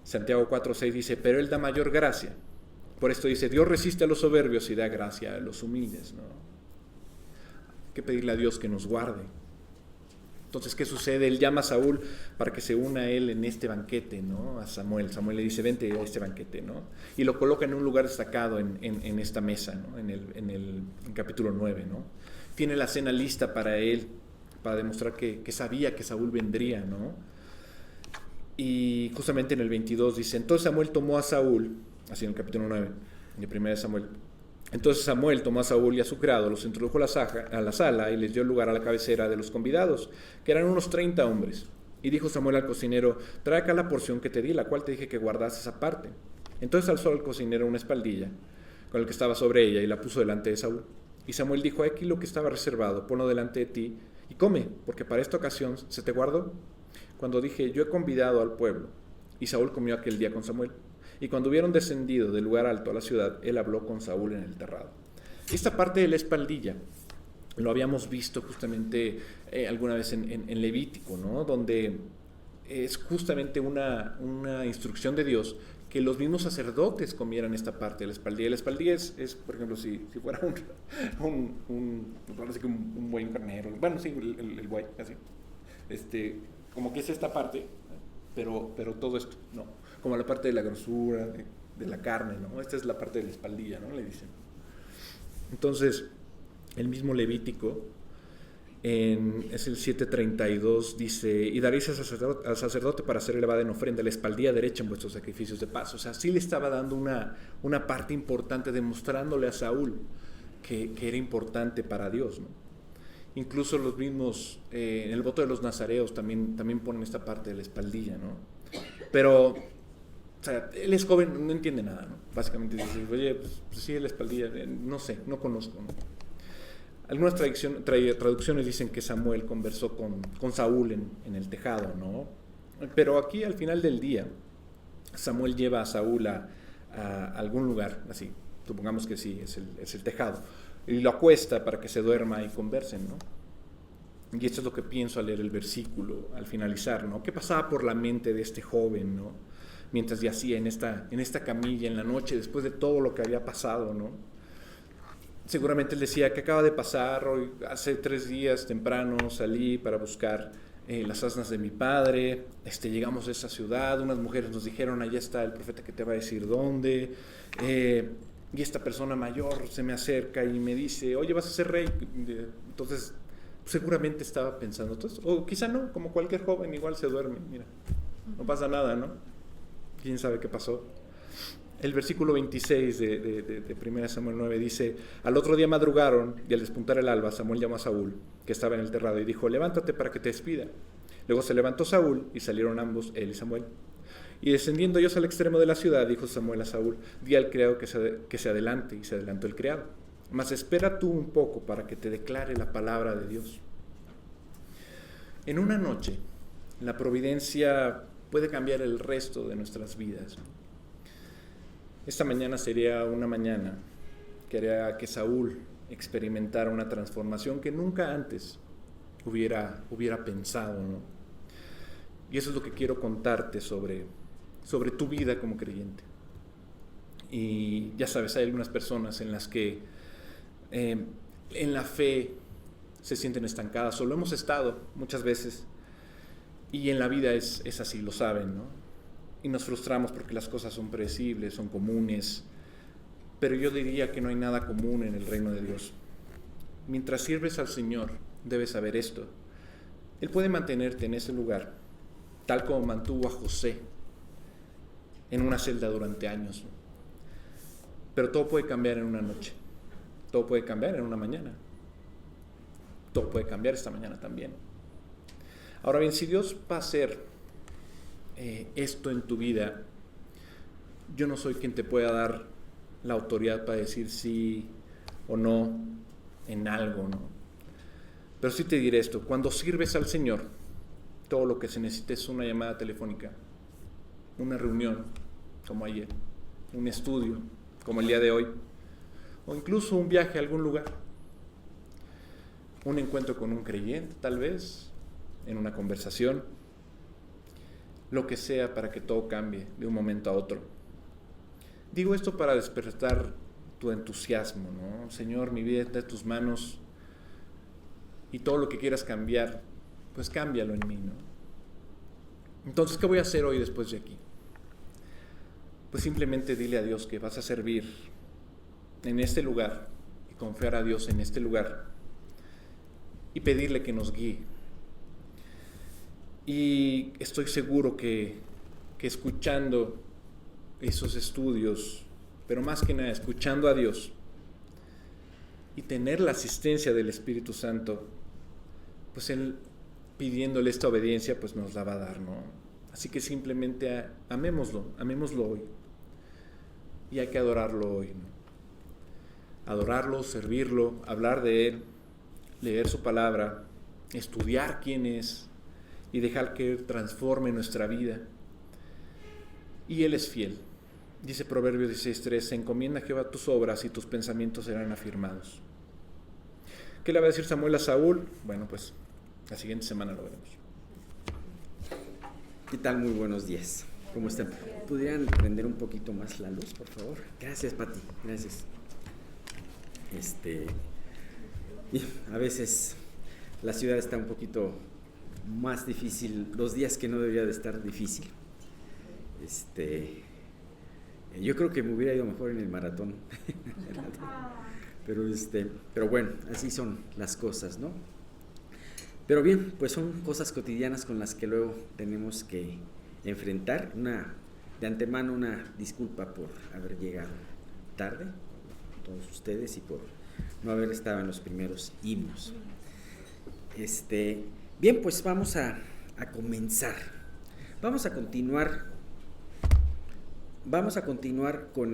Santiago 4:6 dice, pero Él da mayor gracia. Por esto dice, Dios resiste a los soberbios y da gracia a los humildes, ¿no? Hay que pedirle a Dios que nos guarde. Entonces, ¿qué sucede? Él llama a Saúl para que se una a él en este banquete, ¿no? A Samuel. Samuel le dice, vente a este banquete, ¿no? Y lo coloca en un lugar destacado en esta mesa, ¿no? En capítulo 9, ¿no? Tiene la cena lista para él, para demostrar que sabía que Saúl vendría, ¿no? Y justamente en el 22 dice, entonces Samuel tomó a Saúl, así en el capítulo 9, de 1 Samuel. Entonces Samuel tomó a Saúl y a su criado, los introdujo a la sala y les dio lugar a la cabecera de los convidados, que eran unos 30 hombres. Y dijo Samuel al cocinero, trae acá la porción que te di, la cual te dije que guardases aparte. Entonces alzó al cocinero una espaldilla con el que estaba sobre ella y la puso delante de Saúl. Y Samuel dijo, aquí lo que estaba reservado, ponlo delante de ti y come, porque para esta ocasión se te guardó. Cuando dije, yo he convidado al pueblo. Y Saúl comió aquel día con Samuel. Y cuando hubieron descendido del lugar alto a la ciudad, él habló con Saúl en el terrado. Esta parte de la espaldilla lo habíamos visto justamente alguna vez en Levítico, ¿no? Donde es justamente una instrucción de Dios que los mismos sacerdotes comieran esta parte de la espaldilla. La espaldilla es por ejemplo, si fuera un buey, un carnero, bueno, sí, el buey, así. Como que es esta parte, pero todo esto, no. Como la parte de la grosura, de la carne, ¿no? Esta es la parte de la espaldilla, ¿no? Le dicen. Entonces, el mismo Levítico, es el 7:32, dice, y daréis al sacerdote para ser elevada en ofrenda la espaldilla derecha en vuestros sacrificios de paz. O sea, sí le estaba dando una parte importante, demostrándole a Saúl que era importante para Dios, ¿no? Incluso los mismos, en el voto de los nazareos también ponen esta parte de la espaldilla, ¿no? Pero, o sea, él es joven, no entiende nada, ¿no? Básicamente dice, oye, pues sí, la espaldilla, no sé, no conozco, ¿no? Algunas traducciones dicen que Samuel conversó con Saúl en el tejado, ¿no? Pero aquí, al final del día, Samuel lleva a Saúl a algún lugar, así, supongamos que sí, es el tejado, y lo acuesta para que se duerma y conversen, ¿no? Y esto es lo que pienso al leer el versículo, al finalizar, ¿no? ¿Qué pasaba por la mente de este joven, ¿no? Mientras yacía en esta camilla en la noche, después de todo lo que había pasado, ¿no? Seguramente él decía, que acaba de pasar? Hoy, hace 3 días temprano salí para buscar las asnas de mi padre, llegamos a esa ciudad, unas mujeres nos dijeron, allá está el profeta que te va a decir dónde, y esta persona mayor se me acerca y me dice, oye, vas a ser rey. Entonces seguramente estaba pensando todo esto, o quizá no, como cualquier joven, igual se duerme, mira, no pasa nada, ¿no? ¿Quién sabe qué pasó? El versículo 26 de 1 Samuel 9 dice, al otro día madrugaron y al despuntar el alba Samuel llamó a Saúl, que estaba en el terrado, y dijo, levántate para que te despida. Luego se levantó Saúl y salieron ambos, él y Samuel. Y descendiendo ellos al extremo de la ciudad, dijo Samuel a Saúl, di al criado que se adelante, y se adelantó el criado. Mas espera tú un poco para que te declare la palabra de Dios. En una noche, la providencia puede cambiar el resto de nuestras vidas. Esta mañana sería una mañana que haría que Saúl experimentara una transformación que nunca antes hubiera pensado, ¿no? Y eso es lo que quiero contarte sobre tu vida como creyente. Y ya sabes, hay algunas personas en las que en la fe se sienten estancadas, o lo hemos estado muchas veces, y en la vida es así, lo saben, ¿no? Y nos frustramos porque las cosas son predecibles, son comunes, pero yo diría que no hay nada común en el reino de Dios. Mientras sirves al Señor, debes saber esto. Él puede mantenerte en ese lugar, tal como mantuvo a José en una celda durante años. Pero todo puede cambiar en una noche, todo puede cambiar en una mañana, todo puede cambiar esta mañana también. Ahora bien, si Dios va a hacer esto en tu vida, yo no soy quien te pueda dar la autoridad para decir sí o no en algo, ¿no? Pero sí te diré esto, cuando sirves al Señor, todo lo que se necesita es una llamada telefónica, una reunión como ayer, un estudio como el día de hoy, o incluso un viaje a algún lugar, un encuentro con un creyente tal vez, en una conversación, lo que sea para que todo cambie de un momento a otro. Digo esto para despertar tu entusiasmo, ¿no? Señor, mi vida está en tus manos y todo lo que quieras cambiar, pues cámbialo en mí, ¿no? Entonces, ¿qué voy a hacer hoy después de aquí? Pues simplemente dile a Dios que vas a servir en este lugar y confiar a Dios en este lugar y pedirle que nos guíe. Y estoy seguro que escuchando esos estudios, pero más que nada escuchando a Dios y tener la asistencia del Espíritu Santo, pues Él pidiéndole esta obediencia, pues nos la va a dar, ¿no? Así que simplemente amémoslo hoy. Y hay que adorarlo hoy, ¿no? Adorarlo, servirlo, hablar de Él, leer su palabra, estudiar quién es y dejar que Él transforme nuestra vida. Y Él es fiel. Dice Proverbios 16:3, se encomienda a Jehová tus obras y tus pensamientos serán afirmados. ¿Qué le va a decir Samuel a Saúl? Bueno, pues la siguiente semana lo veremos. ¿Qué tal? Muy buenos días. ¿Cómo están? ¿Pudieran prender un poquito más la luz, por favor? Gracias, Pati. Gracias. A veces la ciudad está un poquito más difícil, los días que no debería de estar difícil. Yo creo que me hubiera ido mejor en el maratón. Pero bueno, así son las cosas, ¿no? Pero bien, pues son cosas cotidianas con las que luego tenemos que enfrentar. De antemano una disculpa por haber llegado tarde, todos ustedes, y por no haber estado en los primeros himnos. Bien, pues vamos a comenzar. Vamos a continuar con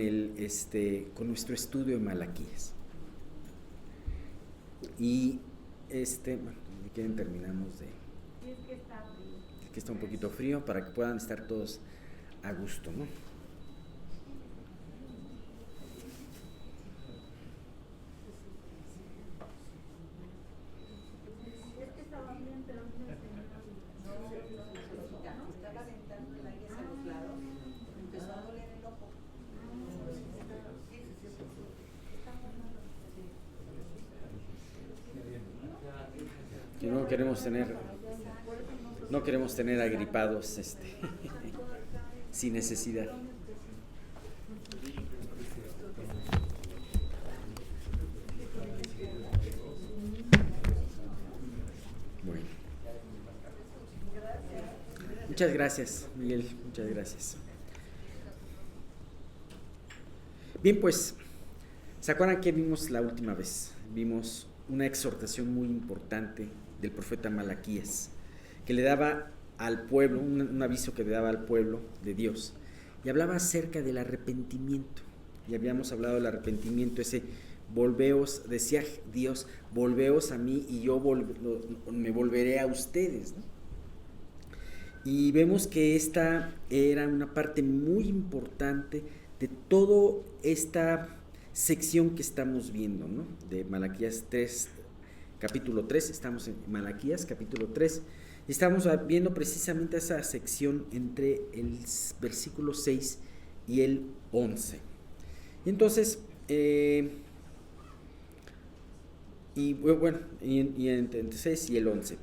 con nuestro estudio de Malaquías. Y bueno, si quieren terminamos de... Sí, es que está frío. Es que está un poquito frío para que puedan estar todos a gusto, ¿no? Es que estaba bien, pero no me Estaba aventando el aire hacia los lados, empezó a doler el ojo. Y no queremos tener agripados sin necesidad. Bueno. Muchas gracias, Miguel, muchas gracias. Bien, pues, ¿se acuerdan que vimos la última vez? Vimos una exhortación muy importante del profeta Malaquías, que le daba al pueblo, un aviso que le daba al pueblo de Dios, y hablaba acerca del arrepentimiento. Y habíamos hablado del arrepentimiento, ese volveos, decía Dios, volveos a mí y yo me volveré a ustedes, ¿no? Y vemos que esta era una parte muy importante de toda esta sección que estamos viendo, ¿no? De Malaquías 3, capítulo 3, estamos en Malaquías capítulo 3, y estamos viendo precisamente esa sección entre el versículo 6 y el 11. Y entonces, entre el 6 y el 11.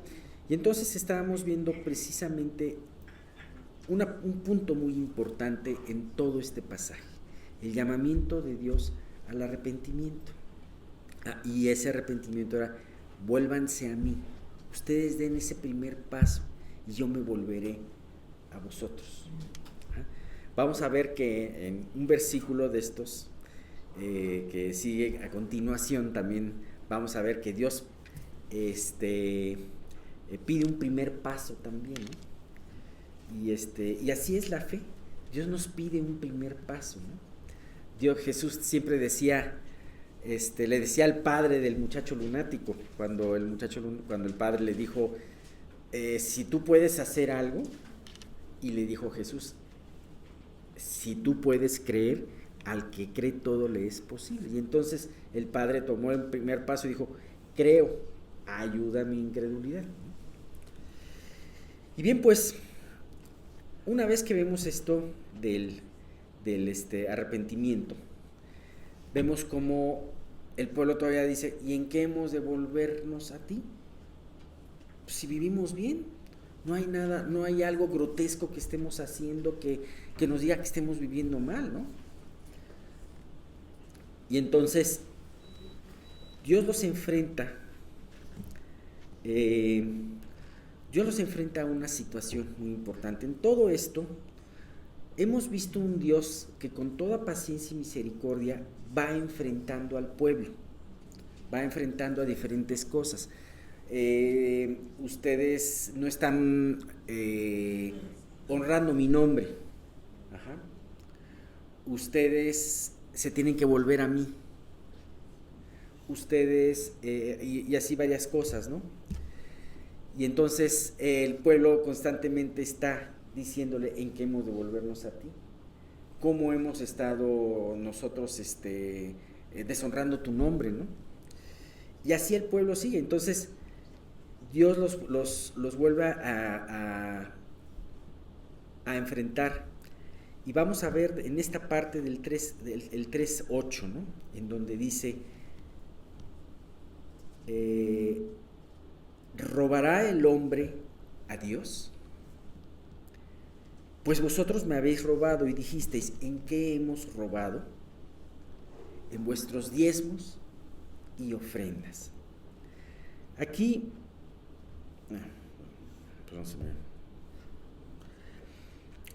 Y entonces estábamos viendo precisamente un punto muy importante en todo este pasaje, el llamamiento de Dios al arrepentimiento. Y ese arrepentimiento era: vuélvanse a mí, ustedes den ese primer paso y yo me volveré a vosotros. Vamos a ver que en un versículo de estos que sigue a continuación también vamos a ver que Dios pide un primer paso también, ¿no? Y así es la fe. Dios nos pide un primer paso, ¿no? Jesús siempre decía, le decía al padre del muchacho lunático, cuando el padre le dijo, si tú puedes hacer algo, y le dijo Jesús, si tú puedes creer, al que cree todo le es posible. Y entonces el padre tomó el primer paso y dijo, creo, ayuda a mi incredulidad. Y bien, pues, una vez que vemos esto del arrepentimiento, vemos cómo el pueblo todavía dice, ¿y en qué hemos de volvernos a ti? Pues si vivimos bien, no hay nada, no hay algo grotesco que estemos haciendo que nos diga que estemos viviendo mal, ¿no? Y entonces Dios los enfrenta Dios los enfrenta a una situación muy importante. En todo esto, hemos visto un Dios que con toda paciencia y misericordia va enfrentando al pueblo, va enfrentando a diferentes cosas. Ustedes no están honrando mi nombre. Ajá. Ustedes se tienen que volver a mí. Ustedes, y así varias cosas, ¿no? Y entonces el pueblo constantemente está diciéndole en qué hemos de volvernos a ti, cómo hemos estado nosotros deshonrando tu nombre, ¿no? Y así el pueblo sigue. Entonces Dios los vuelve a enfrentar. Y vamos a ver en esta parte del 3:8, ¿no? En donde dice, ¿robará el hombre a Dios? Pues vosotros me habéis robado y dijisteis, ¿en qué hemos robado? En vuestros diezmos y ofrendas. Aquí,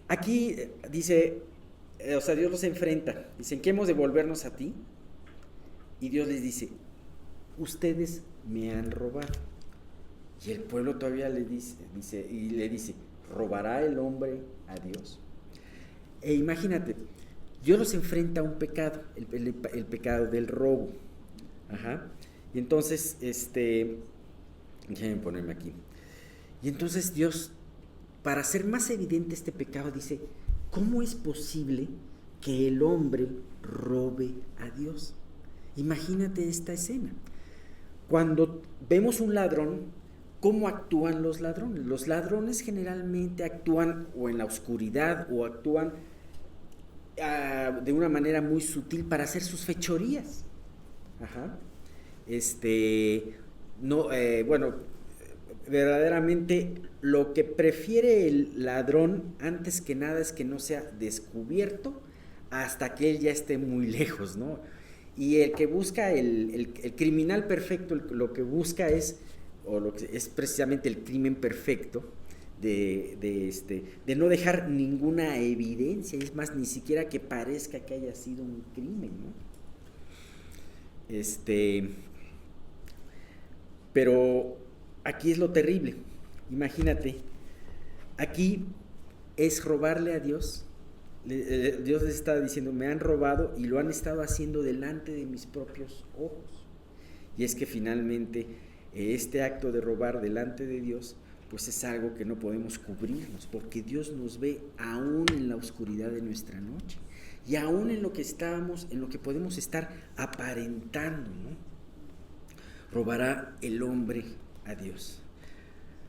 aquí dice, o sea, Dios los enfrenta. Dicen, ¿qué hemos de volvernos a ti? Y Dios les dice, ustedes me han robado. Y el pueblo todavía le dice, ¿robará el hombre a Dios? E imagínate, Dios los enfrenta a un pecado, el pecado del robo. Ajá. Y entonces, déjenme ponerme aquí. Y entonces Dios, para hacer más evidente este pecado, dice, ¿cómo es posible que el hombre robe a Dios? Imagínate esta escena. Cuando vemos un ladrón, ¿cómo actúan los ladrones? Los ladrones generalmente actúan o en la oscuridad o actúan de una manera muy sutil para hacer sus fechorías. Ajá. Bueno, verdaderamente lo que prefiere el ladrón antes que nada es que no sea descubierto hasta que él ya esté muy lejos, ¿no? Y el que busca, el criminal perfecto, lo que busca es, o lo que es precisamente el crimen perfecto, de no dejar ninguna evidencia, es más, ni siquiera que parezca que haya sido un crimen, ¿no? Pero aquí es lo terrible. Imagínate, aquí es robarle a Dios. Dios les está diciendo, me han robado y lo han estado haciendo delante de mis propios ojos. Y es que finalmente este acto de robar delante de Dios, pues es algo que no podemos cubrirnos, porque Dios nos ve aún en la oscuridad de nuestra noche y aún en lo que podemos estar aparentando, ¿no? Robará el hombre a Dios.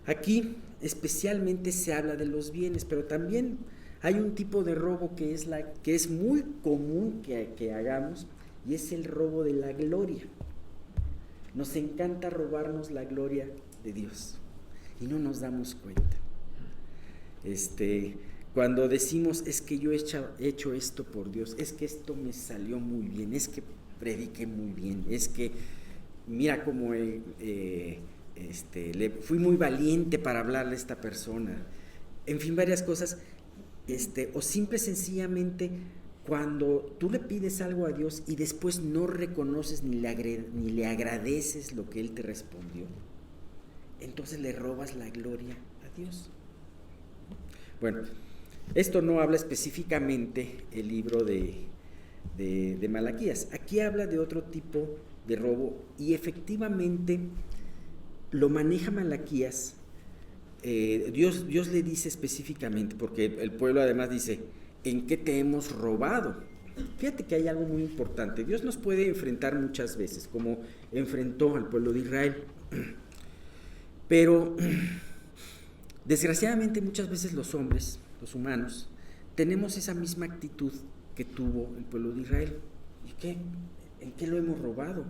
Aquí especialmente se habla de los bienes, pero también hay un tipo de robo que es muy común que hagamos, y es el robo de la gloria. Nos encanta robarnos la gloria de Dios y no nos damos cuenta. Cuando decimos, es que yo he hecho esto por Dios, es que esto me salió muy bien, es que prediqué muy bien, es que mira cómo fui muy valiente para hablarle a esta persona, en fin, varias cosas, o simple sencillamente cuando tú le pides algo a Dios y después no reconoces ni le agradeces lo que Él te respondió, entonces le robas la gloria a Dios. Bueno, esto no habla específicamente el libro de Malaquías. Aquí habla de otro tipo de robo y efectivamente lo maneja Malaquías. Dios le dice específicamente, porque el pueblo además dice, ¿en qué te hemos robado? Fíjate que hay algo muy importante. Dios nos puede enfrentar muchas veces, como enfrentó al pueblo de Israel. Pero desgraciadamente muchas veces los hombres, los humanos, tenemos esa misma actitud que tuvo el pueblo de Israel. ¿Y en qué lo hemos robado?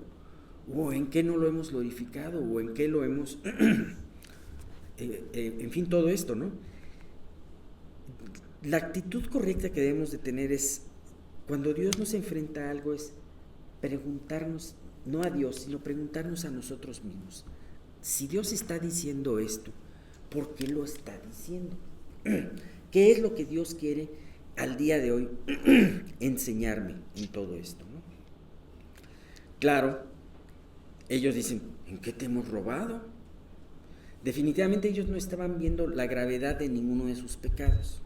¿O en qué no lo hemos glorificado? ¿O en qué lo hemos... en fin, todo esto, ¿no? La actitud correcta que debemos de tener es, cuando Dios nos enfrenta a algo, es preguntarnos, no a Dios, sino preguntarnos a nosotros mismos. Si Dios está diciendo esto, ¿por qué lo está diciendo? ¿Qué es lo que Dios quiere al día de hoy enseñarme en todo esto, ¿no? Claro, ellos dicen, ¿en qué te hemos robado? Definitivamente ellos no estaban viendo la gravedad de ninguno de sus pecados.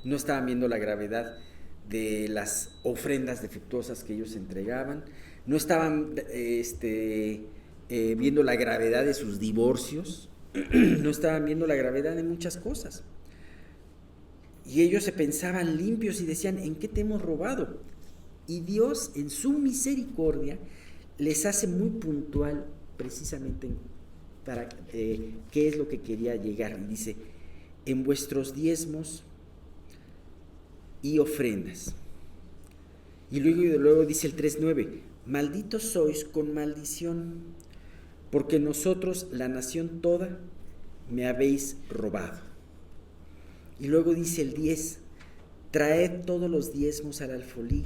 No estaban viendo la gravedad de las ofrendas defectuosas que ellos entregaban. No estaban viendo la gravedad de sus divorcios. No estaban viendo la gravedad de muchas cosas. Y ellos se pensaban limpios y decían, ¿en qué te hemos robado? Y Dios, en su misericordia, les hace muy puntual precisamente para qué es lo que quería llegar. Y dice, en vuestros diezmos y ofrendas. Y luego dice el 3:9, malditos sois con maldición, porque nosotros, la nación toda, me habéis robado. Y luego dice el 10, traed todos los diezmos al alfolí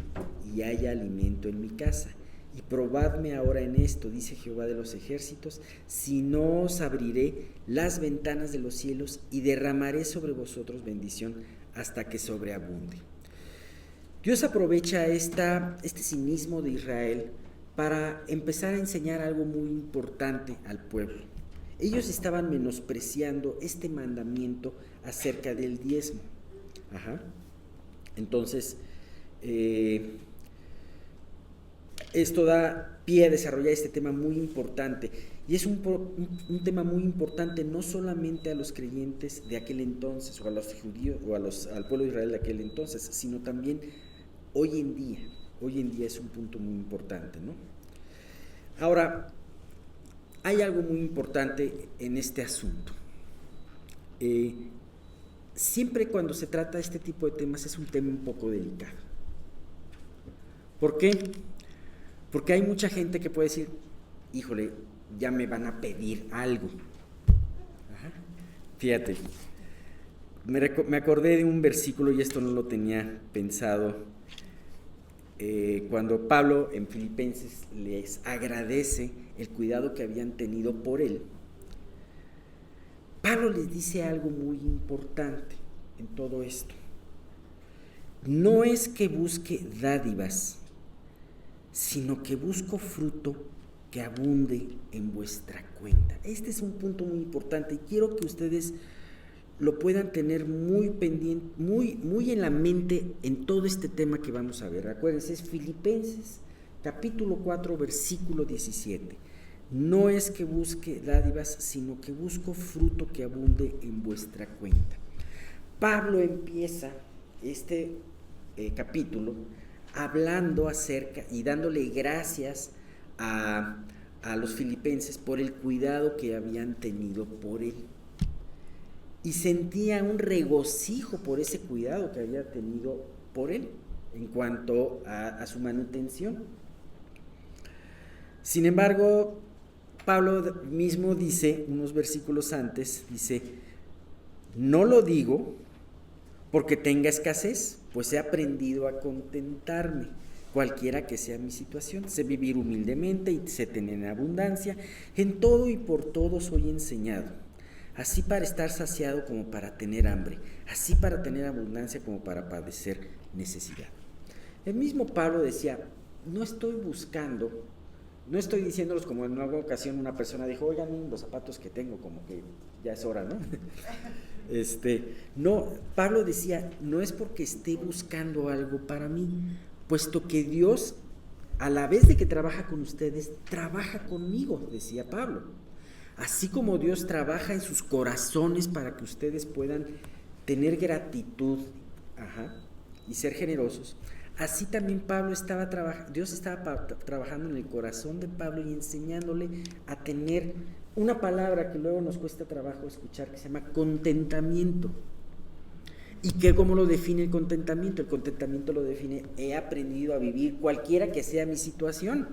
y haya alimento en mi casa. Y probadme ahora en esto, dice Jehová de los ejércitos, si no os abriré las ventanas de los cielos y derramaré sobre vosotros bendición hasta que sobreabunde. Dios aprovecha este cinismo de Israel para empezar a enseñar algo muy importante al pueblo. Ellos estaban menospreciando este mandamiento acerca del diezmo. Entonces, esto da pie a desarrollar este tema muy importante. Y es un tema muy importante no solamente a los creyentes de aquel entonces, o a los judíos, o al pueblo de Israel de aquel entonces, sino también hoy en día. Hoy en día es un punto muy importante, ¿no? Ahora, hay algo muy importante en este asunto. Siempre cuando se trata de este tipo de temas es un tema un poco delicado. ¿Por qué? Porque hay mucha gente que puede decir, híjole, ya me van a pedir algo. Fíjate, me acordé de un versículo, y esto no lo tenía pensado, cuando Pablo en Filipenses les agradece el cuidado que habían tenido por él. Pablo les dice algo muy importante en todo esto. No es que busque dádivas, sino que busco fruto que abunde en vuestra cuenta. Este es un punto muy importante y quiero que ustedes lo puedan tener muy pendiente, muy en la mente en todo este tema que vamos a ver. Acuérdense, es Filipenses capítulo 4 versículo 17. No es que busque dádivas, sino que busco fruto que abunde en vuestra cuenta. Pablo empieza este capítulo hablando acerca y dándole gracias a los filipenses por el cuidado que habían tenido por él. Y sentía un regocijo por ese cuidado que había tenido por él en cuanto a su manutención. Sin embargo, Pablo mismo dice, unos versículos antes, dice, no lo digo porque tenga escasez, pues he aprendido a contentarme, cualquiera que sea mi situación. Sé vivir humildemente y sé tener en abundancia. En todo y por todo soy enseñado, así para estar saciado como para tener hambre, así para tener abundancia como para padecer necesidad. El mismo Pablo decía, no estoy diciéndolos como en alguna ocasión una persona dijo, oigan, los zapatos que tengo, como que ya es hora, ¿no? No, Pablo decía, no es porque esté buscando algo para mí, puesto que Dios, a la vez de que trabaja con ustedes, trabaja conmigo, decía Pablo. Así como Dios trabaja en sus corazones para que ustedes puedan tener gratitud, y ser generosos, así también Dios estaba trabajando en el corazón de Pablo y enseñándole a tener una palabra que luego nos cuesta trabajo escuchar, que se llama contentamiento. ¿Y cómo lo define el contentamiento? El contentamiento lo define, he aprendido a vivir cualquiera que sea mi situación.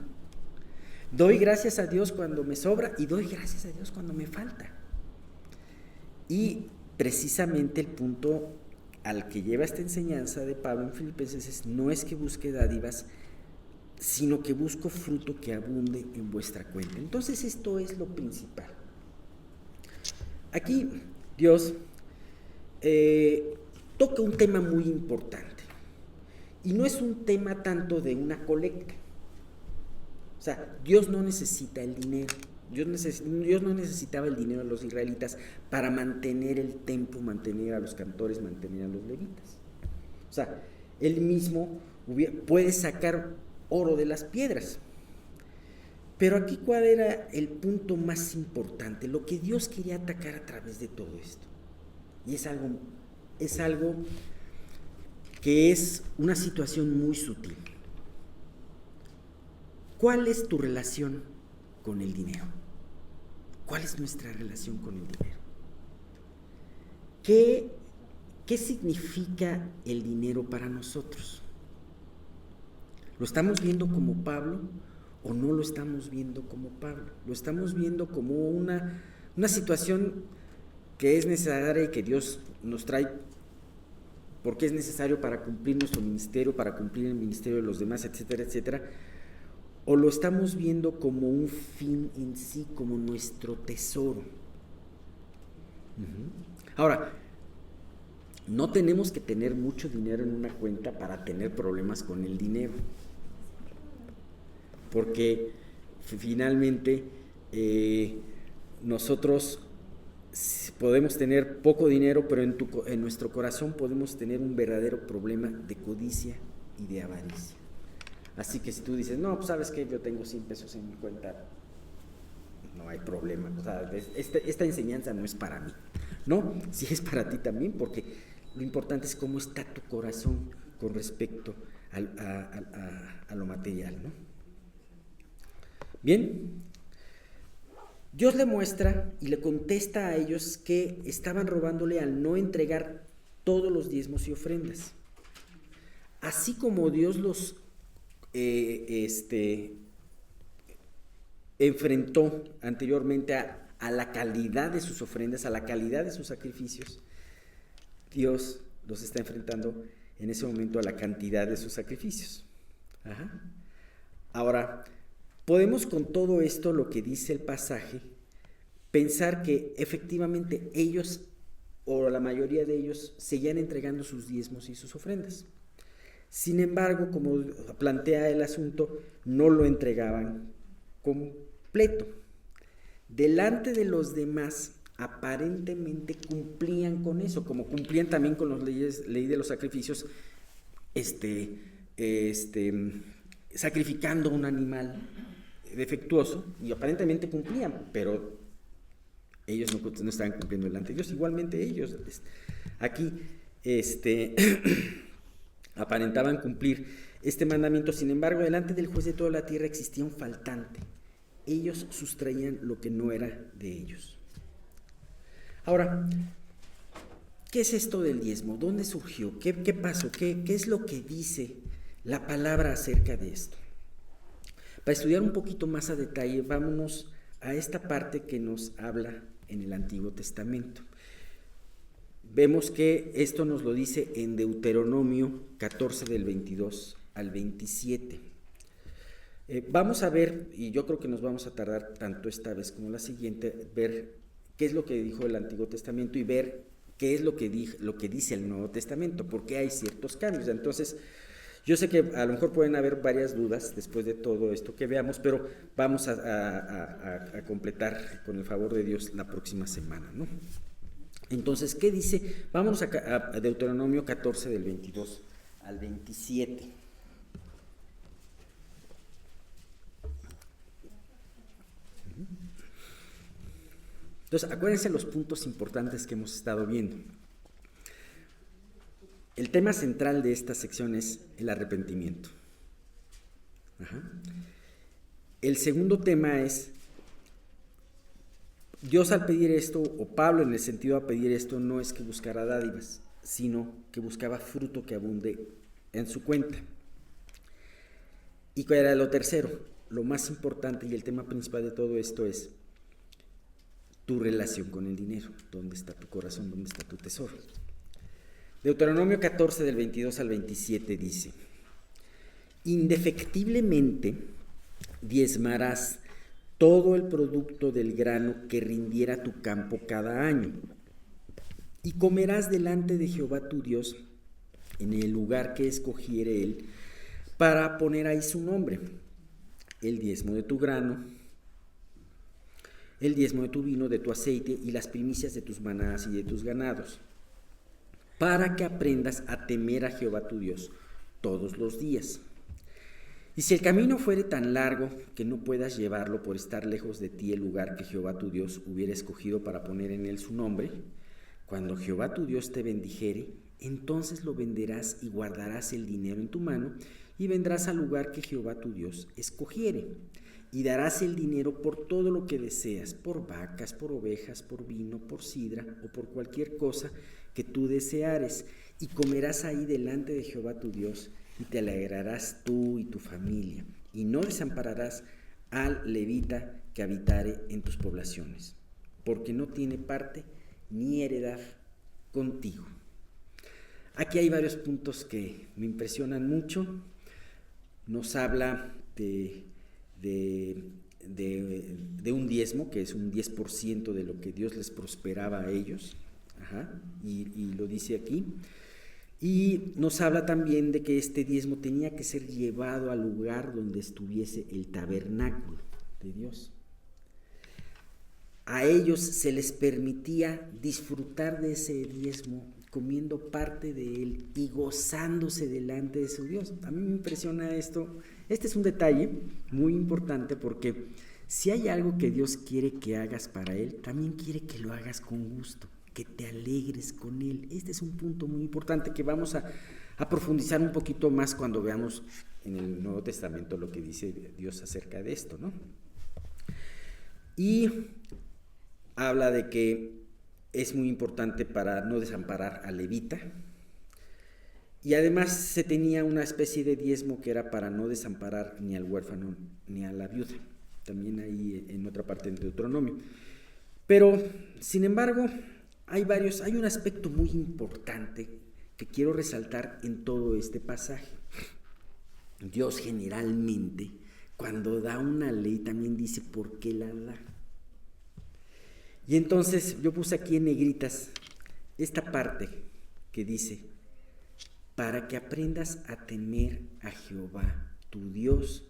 Doy gracias a Dios cuando me sobra y doy gracias a Dios cuando me falta. Y precisamente el punto al que lleva esta enseñanza de Pablo en Filipenses es, no es que busque dádivas, sino que busco fruto que abunde en vuestra cuenta. Entonces esto es lo principal. Aquí Dios toca un tema muy importante. Y no es un tema tanto de una colecta. O sea, Dios no necesita el dinero. Dios no necesitaba el dinero de los israelitas para mantener el templo, mantener a los cantores, mantener a los levitas. O sea, Él mismo puede sacar oro de las piedras. Pero aquí, ¿cuál era el punto más importante? Lo que Dios quería atacar a través de todo esto. Y es algo que es una situación muy sutil. ¿Cuál es tu relación con el dinero? ¿Cuál es nuestra relación con el dinero? ¿Qué significa el dinero para nosotros? ¿Lo estamos viendo como Pablo o no lo estamos viendo como Pablo? ¿Lo estamos viendo como una situación que es necesaria y que Dios nos trae porque es necesario para cumplir nuestro ministerio, para cumplir el ministerio de los demás, etcétera, etcétera? ¿O lo estamos viendo como un fin en sí, como nuestro tesoro? Ahora, no tenemos que tener mucho dinero en una cuenta para tener problemas con el dinero, porque finalmente nosotros podemos tener poco dinero, pero en nuestro corazón podemos tener un verdadero problema de codicia y de avaricia. Así que si tú dices, no, pues sabes que yo tengo 100 pesos en mi cuenta, no hay problema. O sea, esta enseñanza no es para mí, ¿no? Sí es para ti también, porque lo importante es cómo está tu corazón con respecto a lo material, ¿no? Bien, Dios le muestra y le contesta a ellos que estaban robándole al no entregar todos los diezmos y ofrendas. Así como Dios los enfrentó anteriormente a la calidad de sus ofrendas, a la calidad de sus sacrificios, Dios los está enfrentando en ese momento a la cantidad de sus sacrificios. Ajá. Ahora, podemos con todo esto, lo que dice el pasaje, pensar que efectivamente ellos, o la mayoría de ellos, seguían entregando sus diezmos y sus ofrendas. Sin embargo, como plantea el asunto, no lo entregaban completo. Delante de los demás, aparentemente cumplían con eso, como cumplían también con las ley de los sacrificios, sacrificando un animal defectuoso, y aparentemente cumplían, pero ellos no estaban cumpliendo delante de Dios. Igualmente ellos aquí aparentaban cumplir este mandamiento. Sin embargo, delante del juez de toda la tierra existía un faltante. Ellos sustraían lo que no era de ellos. Ahora, ¿qué es esto del diezmo? ¿Dónde surgió? ¿Qué pasó? ¿Qué es lo que dice la palabra acerca de esto? Para estudiar un poquito más a detalle, vámonos a esta parte que nos habla en el Antiguo Testamento. Vemos que esto nos lo dice en Deuteronomio 14 del 22 al 27. Vamos a ver, y yo creo que nos vamos a tardar tanto esta vez como la siguiente, ver qué es lo que dijo el Antiguo Testamento y ver qué es lo que dice el Nuevo Testamento, porque hay ciertos cambios. Entonces, yo sé que a lo mejor pueden haber varias dudas después de todo esto que veamos, pero vamos a completar con el favor de Dios la próxima semana, ¿no? Entonces, ¿qué dice? Vámonos a Deuteronomio 14 del 22 al 27. Entonces, acuérdense los puntos importantes que hemos estado viendo. El tema central de esta sección es el arrepentimiento. Ajá. El segundo tema es, Dios al pedir esto, o Pablo en el sentido de pedir esto, no es que buscara dádivas, sino que buscaba fruto que abunde en su cuenta. ¿Y cuál era lo tercero? Lo más importante y el tema principal de todo esto es tu relación con el dinero. ¿Dónde está tu corazón? ¿Dónde está tu tesoro? Deuteronomio 14 del 22 al 27 dice: indefectiblemente diezmarás todo el producto del grano que rindiera tu campo cada año. Y comerás delante de Jehová tu Dios en el lugar que escogiere él para poner ahí su nombre. El diezmo de tu grano, el diezmo de tu vino, de tu aceite y las primicias de tus manadas y de tus ganados, para que aprendas a temer a Jehová tu Dios todos los días. Y si el camino fuere tan largo que no puedas llevarlo por estar lejos de ti el lugar que Jehová tu Dios hubiera escogido para poner en él su nombre, cuando Jehová tu Dios te bendijere, entonces lo venderás y guardarás el dinero en tu mano y vendrás al lugar que Jehová tu Dios escogiere. Y darás el dinero por todo lo que deseas, por vacas, por ovejas, por vino, por sidra o por cualquier cosa que tú deseares, y comerás ahí delante de Jehová tu Dios, y te alegrarás tú y tu familia, y no desampararás al levita que habitare en tus poblaciones, porque no tiene parte ni heredad contigo. Aquí hay varios puntos que me impresionan mucho. Nos habla de un diezmo, que es un 10% de lo que Dios les prosperaba a ellos, y lo dice aquí. Y nos habla también de que este diezmo tenía que ser llevado al lugar donde estuviese el tabernáculo de Dios. A ellos se les permitía disfrutar de ese diezmo, comiendo parte de él y gozándose delante de su Dios. A mí me impresiona esto. Este es un detalle muy importante, porque si hay algo que Dios quiere que hagas para Él, también quiere que lo hagas con gusto, que te alegres con Él. Este es un punto muy importante que vamos a profundizar un poquito más cuando veamos en el Nuevo Testamento lo que dice Dios acerca de esto, ¿no? Y habla de que es muy importante para no desamparar al levita. Y además se tenía una especie de diezmo que era para no desamparar ni al huérfano ni a la viuda. También ahí en otra parte de Deuteronomio. Pero, sin embargo, hay un aspecto muy importante que quiero resaltar en todo este pasaje. Dios generalmente, cuando da una ley, también dice por qué la da. Y entonces yo puse aquí en negritas esta parte que dice: para que aprendas a temer a Jehová, tu Dios,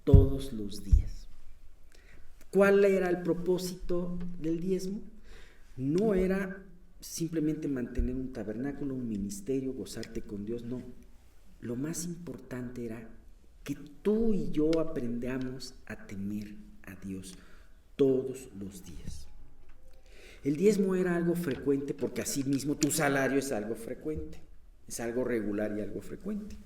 todos los días. ¿Cuál era el propósito del diezmo? No era simplemente mantener un tabernáculo, un ministerio, gozarte con Dios, no. Lo más importante era que tú y yo aprendamos a temer a Dios todos los días. El diezmo era algo frecuente porque así mismo tu salario es algo frecuente. Es algo regular y algo frecuente.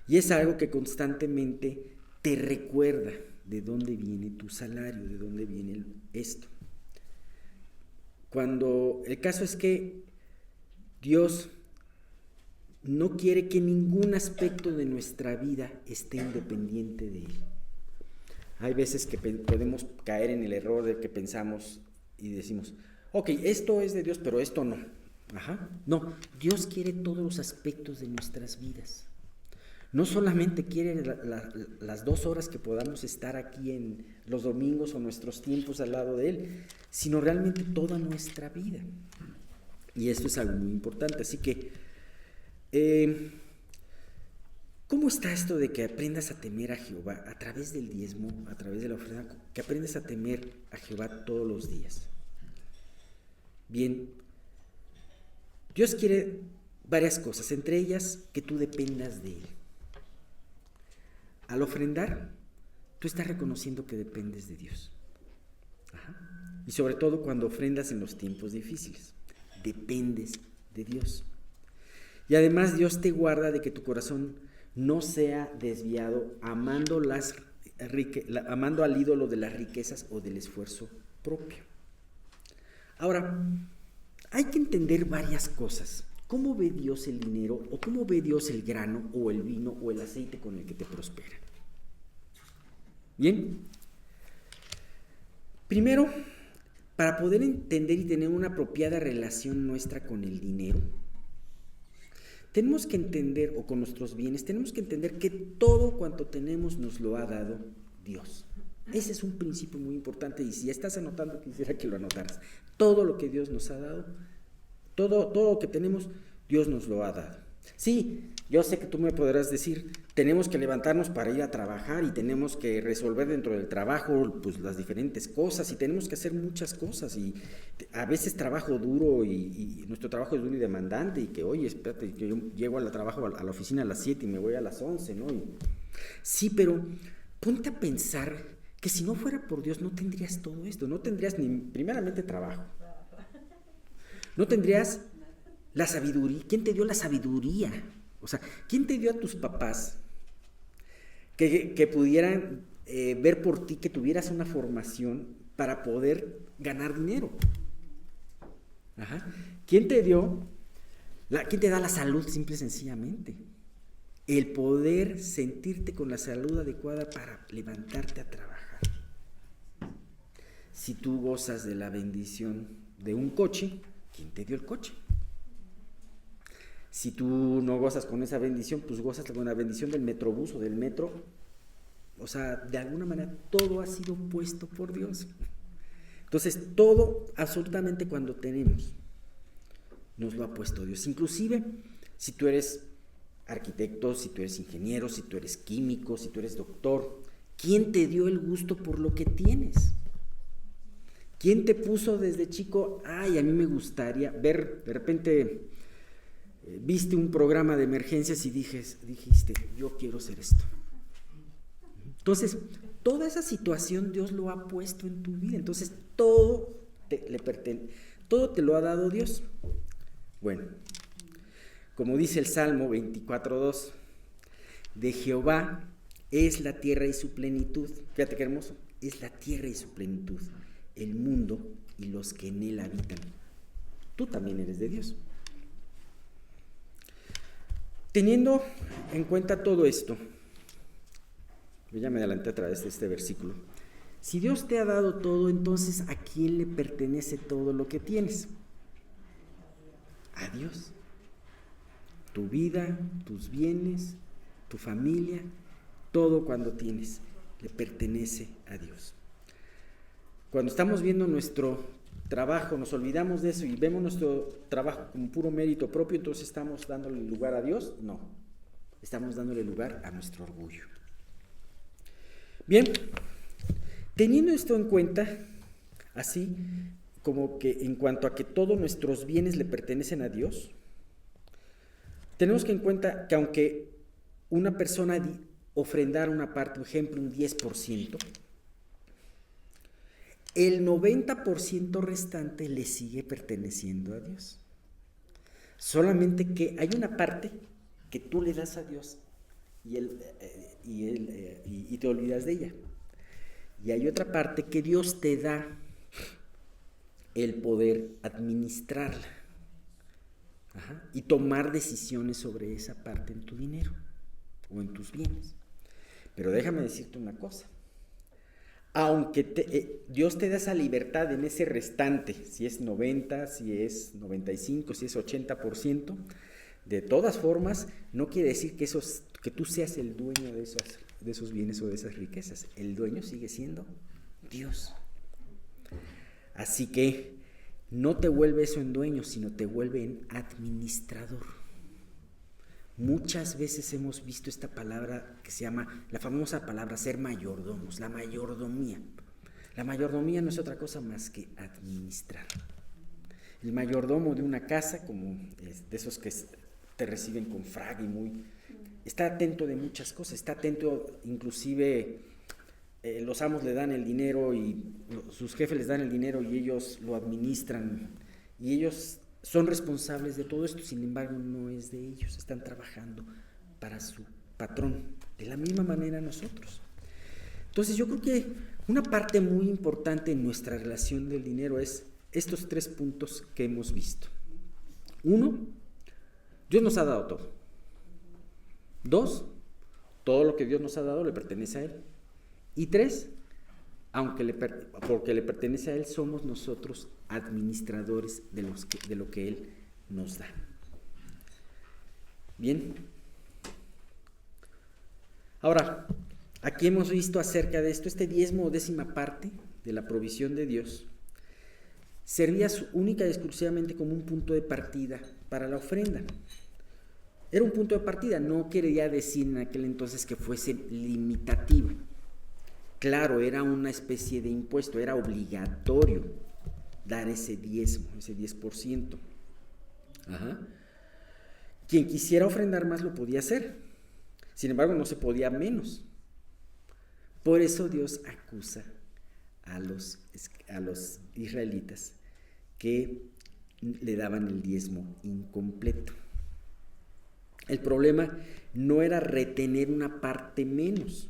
Y es algo que constantemente te recuerda de dónde viene tu salario, de dónde viene esto. Cuando el caso es que Dios no quiere que ningún aspecto de nuestra vida esté independiente de Él. Hay veces que podemos caer en el error de que pensamos y decimos: ok, esto es de Dios, pero esto no. No, Dios quiere todos los aspectos de nuestras vidas. No solamente quiere las 2 horas que podamos estar aquí en los domingos o nuestros tiempos al lado de Él, sino realmente toda nuestra vida. Y esto es algo muy importante. Así que, ¿cómo está esto de que aprendas a temer a Jehová a través del diezmo, a través de la ofrenda? Que aprendas a temer a Jehová todos los días. Bien, Dios quiere varias cosas, entre ellas que tú dependas de Él. Al ofrendar, tú estás reconociendo que dependes de Dios. Y sobre todo cuando ofrendas en los tiempos difíciles, dependes de Dios. Y además Dios te guarda de que tu corazón no sea desviado amando al ídolo de las riquezas o del esfuerzo propio. Ahora, hay que entender varias cosas. ¿Cómo ve Dios el dinero o cómo ve Dios el grano o el vino o el aceite con el que te prospera? Bien. Primero, para poder entender y tener una apropiada relación nuestra con el dinero, tenemos que entender, o con nuestros bienes, tenemos que entender que todo cuanto tenemos nos lo ha dado Dios. Ese es un principio muy importante y si estás anotando, quisiera que lo anotaras. Todo lo que Dios nos ha dado, todo lo que tenemos, Dios nos lo ha dado. Sí, yo sé que tú me podrás decir, tenemos que levantarnos para ir a trabajar y tenemos que resolver dentro del trabajo pues las diferentes cosas y tenemos que hacer muchas cosas y a veces trabajo duro y nuestro trabajo es duro y demandante y que, oye, espérate, que yo llego al trabajo, a la oficina a las 7 y me voy a las 11, ¿no? Sí, pero ponte a pensar que si no fuera por Dios no tendrías todo esto, no tendrías ni primeramente trabajo, no tendrías la sabiduría. ¿Quién te dio la sabiduría? O sea, ¿quién te dio a tus papás que pudieran ver por ti, que tuvieras una formación para poder ganar dinero? Ajá. ¿Quién te da la salud simple y sencillamente? El poder sentirte con la salud adecuada para levantarte a trabajar. Si tú gozas de la bendición de un coche, ¿quién te dio el coche? Si tú no gozas con esa bendición, pues gozas con la bendición del metrobús o del metro. O sea, de alguna manera todo ha sido puesto por Dios. Entonces, todo, absolutamente cuando tenemos, nos lo ha puesto Dios. Inclusive, si tú eres arquitecto, si tú eres ingeniero, si tú eres químico, si tú eres doctor, ¿quién te dio el gusto por lo que tienes? ¿Quién te puso desde chico? Ay, a mí me gustaría ver, de repente viste un programa de emergencias y dijiste, yo quiero hacer esto. Entonces, toda esa situación Dios lo ha puesto en tu vida. Entonces, todo te lo ha dado Dios. Bueno, como dice el Salmo 24:2, de Jehová es la tierra y su plenitud. Fíjate qué hermoso, es la tierra y su plenitud, el mundo y los que en él habitan. Tú también eres de Dios. Teniendo en cuenta todo esto, yo ya me adelanté a través de este versículo. Si Dios te ha dado todo, entonces ¿a quién le pertenece todo lo que tienes? A Dios. Tu vida, tus bienes, tu familia, todo cuando tienes, le pertenece a Dios. Cuando estamos viendo nuestro trabajo, nos olvidamos de eso y vemos nuestro trabajo como puro mérito propio, entonces ¿estamos dándole lugar a Dios? No, estamos dándole lugar a nuestro orgullo. Bien, teniendo esto en cuenta, así como que en cuanto a que todos nuestros bienes le pertenecen a Dios, tenemos que en cuenta que aunque una persona ofrendara una parte, por ejemplo, un 10%, el 90% restante le sigue perteneciendo a Dios. Solamente que hay una parte que tú le das a Dios y te olvidas de ella. Y hay otra parte que Dios te da el poder administrarla. Ajá. Y tomar decisiones sobre esa parte en tu dinero o en tus bienes. Pero déjame decirte una cosa. Aunque Dios te da esa libertad en ese restante, si es 90, si es 95, si es 80%, de todas formas, no quiere decir que tú seas el dueño de esos bienes o de esas riquezas. El dueño sigue siendo Dios. Así que no te vuelve eso en dueño, sino te vuelve en administrador. Muchas veces hemos visto esta palabra que se llama, la famosa palabra ser mayordomos, la mayordomía. La mayordomía no es otra cosa más que administrar. El mayordomo de una casa, como de esos que te reciben con fraga y está atento de muchas cosas, está atento inclusive, los amos le dan el dinero y sus jefes les dan el dinero y ellos lo administran y ellos son responsables de todo esto, sin embargo no es de ellos, están trabajando para su patrón, de la misma manera nosotros. Entonces yo creo que una parte muy importante en nuestra relación del dinero es estos 3 puntos que hemos visto. 1, Dios nos ha dado todo. 2, todo lo que Dios nos ha dado le pertenece a Él. Y 3, porque le pertenece a Él, somos nosotros administradores de lo que Él nos da. Bien. Ahora, Aquí hemos visto acerca de esto, este diezmo o décima parte de la provisión de Dios servía única y exclusivamente como un punto de partida para la ofrenda. Era un punto de partida, no quería decir en aquel entonces que fuese limitativo. Claro, era una especie de impuesto, era obligatorio dar ese diezmo, ese 10%. Ajá. Quien quisiera ofrendar más lo podía hacer, sin embargo no se podía menos. Por eso Dios acusa a los israelitas que le daban el diezmo incompleto. El problema no era retener una parte menos,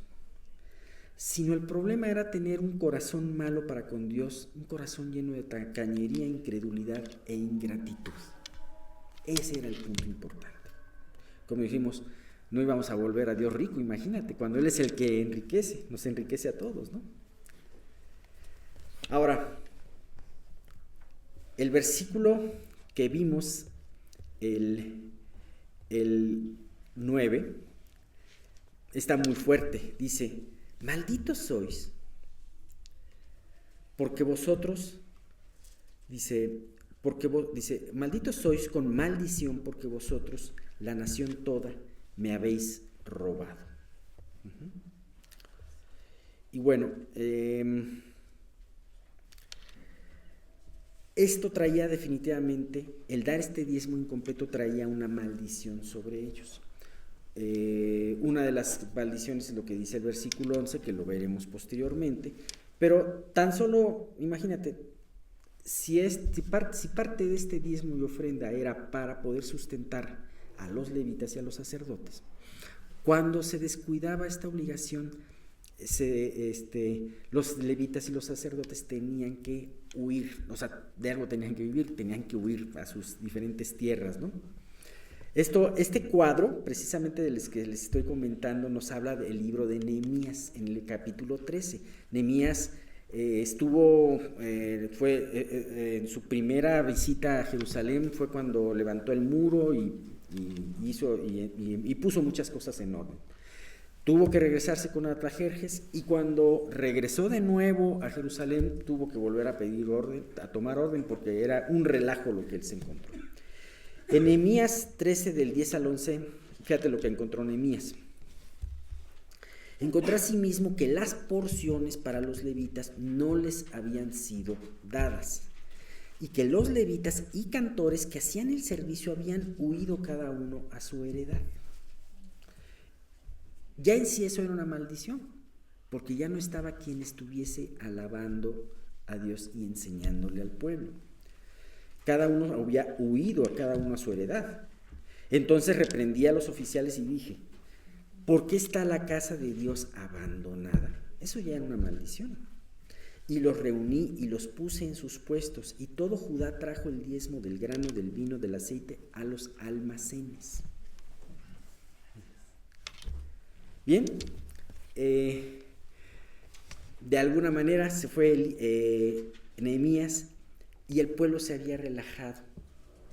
sino el problema era tener un corazón malo para con Dios, un corazón lleno de tacañería, incredulidad e ingratitud. Ese era el punto importante. Como dijimos, no íbamos a volver a Dios rico, imagínate, cuando Él es el que enriquece, nos enriquece a todos, ¿no? Ahora, el versículo que vimos, el 9, está muy fuerte. Dice, malditos sois, porque vosotros, dice, malditos sois con maldición, porque vosotros, la nación toda, me habéis robado. Y bueno, esto traía definitivamente, el dar este diezmo incompleto traía una maldición sobre ellos. Una de las maldiciones es lo que dice el versículo 11, que lo veremos posteriormente, pero tan solo, imagínate, si parte de este diezmo y ofrenda era para poder sustentar a los levitas y a los sacerdotes, cuando se descuidaba esta obligación, los levitas y los sacerdotes tenían que huir, o sea, de algo tenían que vivir, tenían que huir a sus diferentes tierras, ¿no? Este cuadro, precisamente del que les estoy comentando, nos habla del libro de Nehemías, en el capítulo 13. Nehemías en su primera visita a Jerusalén, fue cuando levantó el muro y puso muchas cosas en orden. Tuvo que regresarse con Artajerjes, y cuando regresó de nuevo a Jerusalén tuvo que volver a pedir orden, a tomar orden, porque era un relajo lo que él se encontró. En Nehemías 13, del 10 al 11, fíjate lo que encontró Nehemías. Encontró asimismo que las porciones para los levitas no les habían sido dadas, y que los levitas y cantores que hacían el servicio habían huido cada uno a su heredad. Ya en sí eso era una maldición, porque ya no estaba quien estuviese alabando a Dios y enseñándole al pueblo. Cada uno había huido, a cada uno a su heredad. Entonces reprendí a los oficiales y dije, ¿por qué está la casa de Dios abandonada? Eso ya era una maldición. Y los reuní y los puse en sus puestos, y todo Judá trajo el diezmo del grano, del vino, del aceite a los almacenes. Bien, de alguna manera se fue Nehemías, y el pueblo se había relajado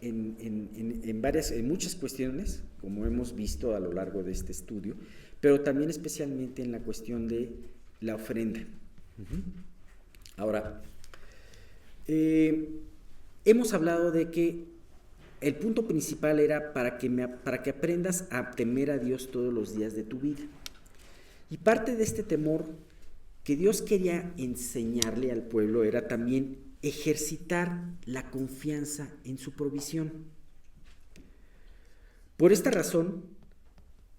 en muchas cuestiones, como hemos visto a lo largo de este estudio, pero también especialmente en la cuestión de la ofrenda. Ahora, hemos hablado de que el punto principal era para que aprendas a temer a Dios todos los días de tu vida. Y parte de este temor que Dios quería enseñarle al pueblo era también ejercitar la confianza en su provisión. Por esta razón,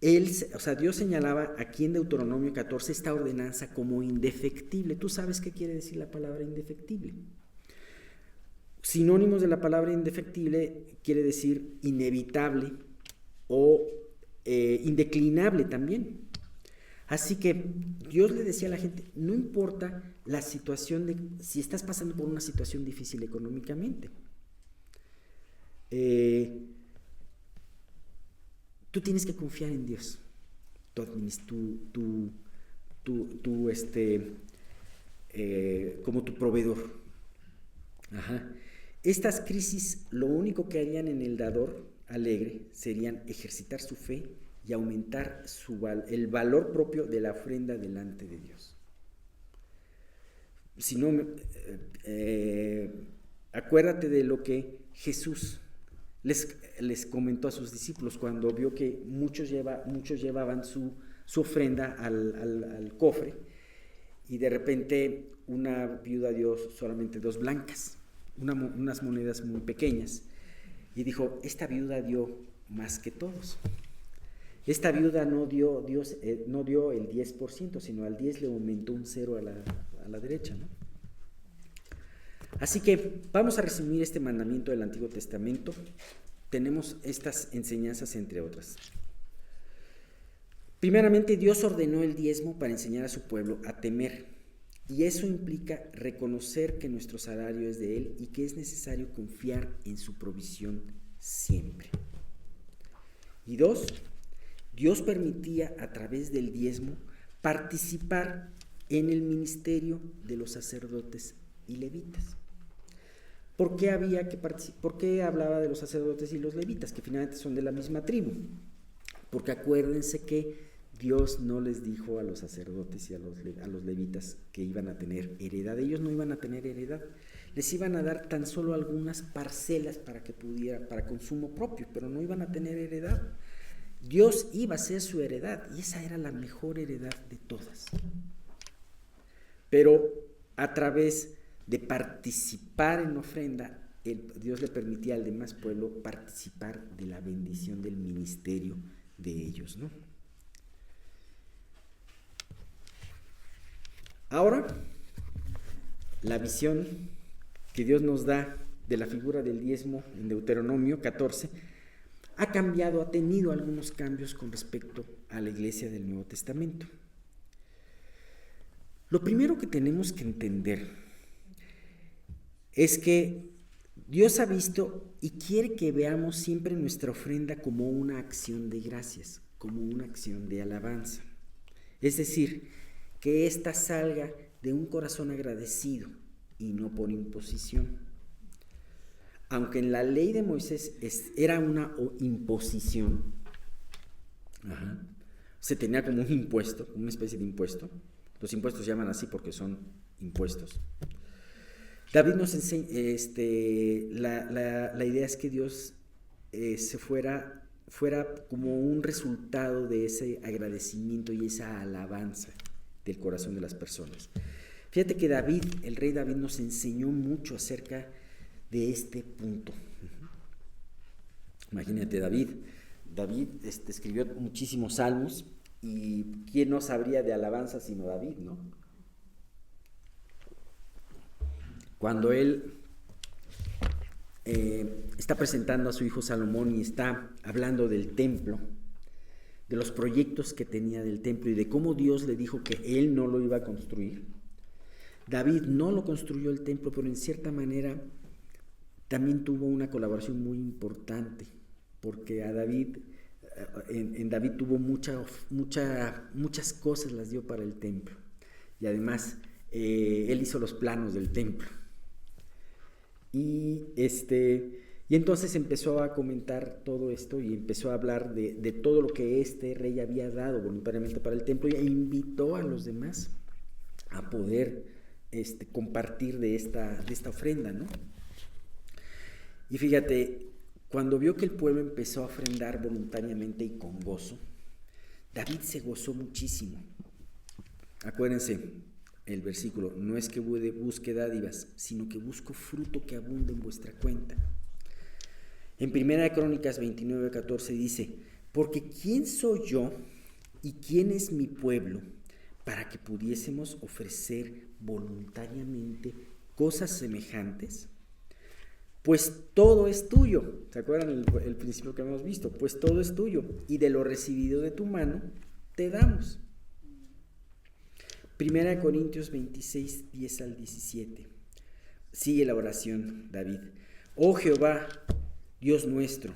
Dios señalaba aquí en Deuteronomio 14 esta ordenanza como indefectible. ¿Tú sabes qué quiere decir la palabra indefectible? Sinónimos de la palabra indefectible quiere decir inevitable o indeclinable también. Así que Dios le decía a la gente, no importa la situación si estás pasando por una situación difícil económicamente, tú tienes que confiar en Dios, como tu proveedor. Estas crisis lo único que harían en el dador alegre serían ejercitar su fe y aumentar el valor propio de la ofrenda delante de Dios. Si no, acuérdate de lo que Jesús les comentó a sus discípulos cuando vio que muchos llevaban su ofrenda al cofre, y de repente una viuda dio solamente 2 blancas, unas monedas muy pequeñas, y dijo: esta viuda dio más que todos. Esta viuda no dio el 10%, sino al 10 le aumentó un 0 a la derecha, ¿no? Así que vamos a resumir este mandamiento del Antiguo Testamento. Tenemos estas enseñanzas, entre otras. Primeramente, Dios ordenó el diezmo para enseñar a su pueblo a temer, y eso implica reconocer que nuestro salario es de Él y que es necesario confiar en su provisión siempre. Y 2, Dios permitía a través del diezmo participar en el ministerio de los sacerdotes y levitas. ¿Por qué hablaba de los sacerdotes y los levitas, que finalmente son de la misma tribu? Porque acuérdense que Dios no les dijo a los sacerdotes y a los levitas que iban a tener heredad. Ellos no iban a tener heredad. Les iban a dar tan solo algunas parcelas para consumo propio, pero no iban a tener heredad. Dios iba a ser su heredad, y esa era la mejor heredad de todas. Pero a través de participar en ofrenda, Dios le permitía al demás pueblo participar de la bendición del ministerio de ellos, ¿no? Ahora, la visión que Dios nos da de la figura del diezmo en Deuteronomio 14 ha tenido algunos cambios con respecto a la iglesia del Nuevo Testamento. Lo primero que tenemos que entender es que Dios ha visto y quiere que veamos siempre nuestra ofrenda como una acción de gracias, como una acción de alabanza. Es decir, que ésta salga de un corazón agradecido y no por imposición. Aunque en la ley de Moisés era una imposición, se tenía como un impuesto, una especie de impuesto. Los impuestos se llaman así porque son impuestos. David nos enseña, la idea es que Dios fuera como un resultado de ese agradecimiento y esa alabanza del corazón de las personas. Fíjate que el rey David nos enseñó mucho acerca de este punto. Imagínate, David escribió muchísimos salmos, y ¿quién no sabría de alabanza sino David, no? Cuando él está presentando a su hijo Salomón y está hablando del templo, de los proyectos que tenía del templo y de cómo Dios le dijo que él no lo iba a construir. David no lo construyó el templo, pero en cierta manera también tuvo una colaboración muy importante, porque en David tuvo muchas cosas, las dio para el templo, y además él hizo los planos del templo. Y entonces empezó a comentar todo esto y empezó a hablar de todo lo que este rey había dado voluntariamente para el templo, e invitó a los demás a poder compartir de esta ofrenda, ¿no? Y fíjate, cuando vio que el pueblo empezó a ofrendar voluntariamente y con gozo, David se gozó muchísimo. Acuérdense el versículo: no es que busque dádivas, sino que busco fruto que abunde en vuestra cuenta. En 1 Crónicas 29:14 dice: porque ¿quién soy yo y quién es mi pueblo para que pudiésemos ofrecer voluntariamente cosas semejantes? Pues todo es tuyo. ¿Se acuerdan el principio que hemos visto? Pues todo es tuyo, y de lo recibido de tu mano te damos. 1 Corintios 26, 10 al 17. Sigue la oración David. Oh Jehová, Dios nuestro,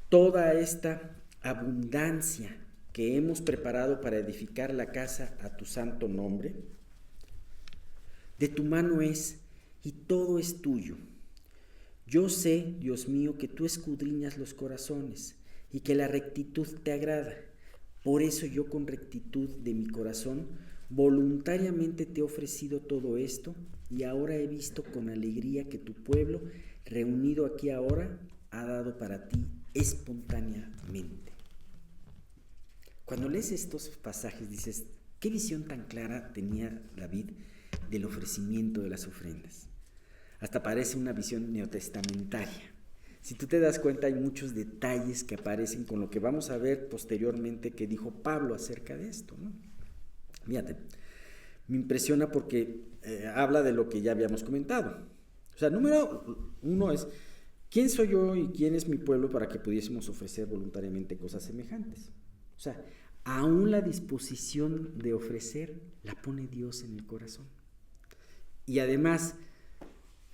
toda esta abundancia que hemos preparado para edificar la casa a tu santo nombre, de tu mano es, y todo es tuyo. Yo sé, Dios mío, que tú escudriñas los corazones, y que la rectitud te agrada. Por eso yo con rectitud de mi corazón voluntariamente te he ofrecido todo esto, y ahora he visto con alegría que tu pueblo, reunido aquí ahora, ha dado para ti espontáneamente. Cuando lees estos pasajes dices, ¿qué visión tan clara tenía David del ofrecimiento de las ofrendas? Hasta parece una visión neotestamentaria. Si tú te das cuenta, hay muchos detalles que aparecen con lo que vamos a ver posteriormente que dijo Pablo acerca de esto, ¿no? Fíjate, me impresiona porque habla de lo que ya habíamos comentado. O sea, número 1 es, ¿quién soy yo y quién es mi pueblo para que pudiésemos ofrecer voluntariamente cosas semejantes? O sea, aún la disposición de ofrecer la pone Dios en el corazón. Y además,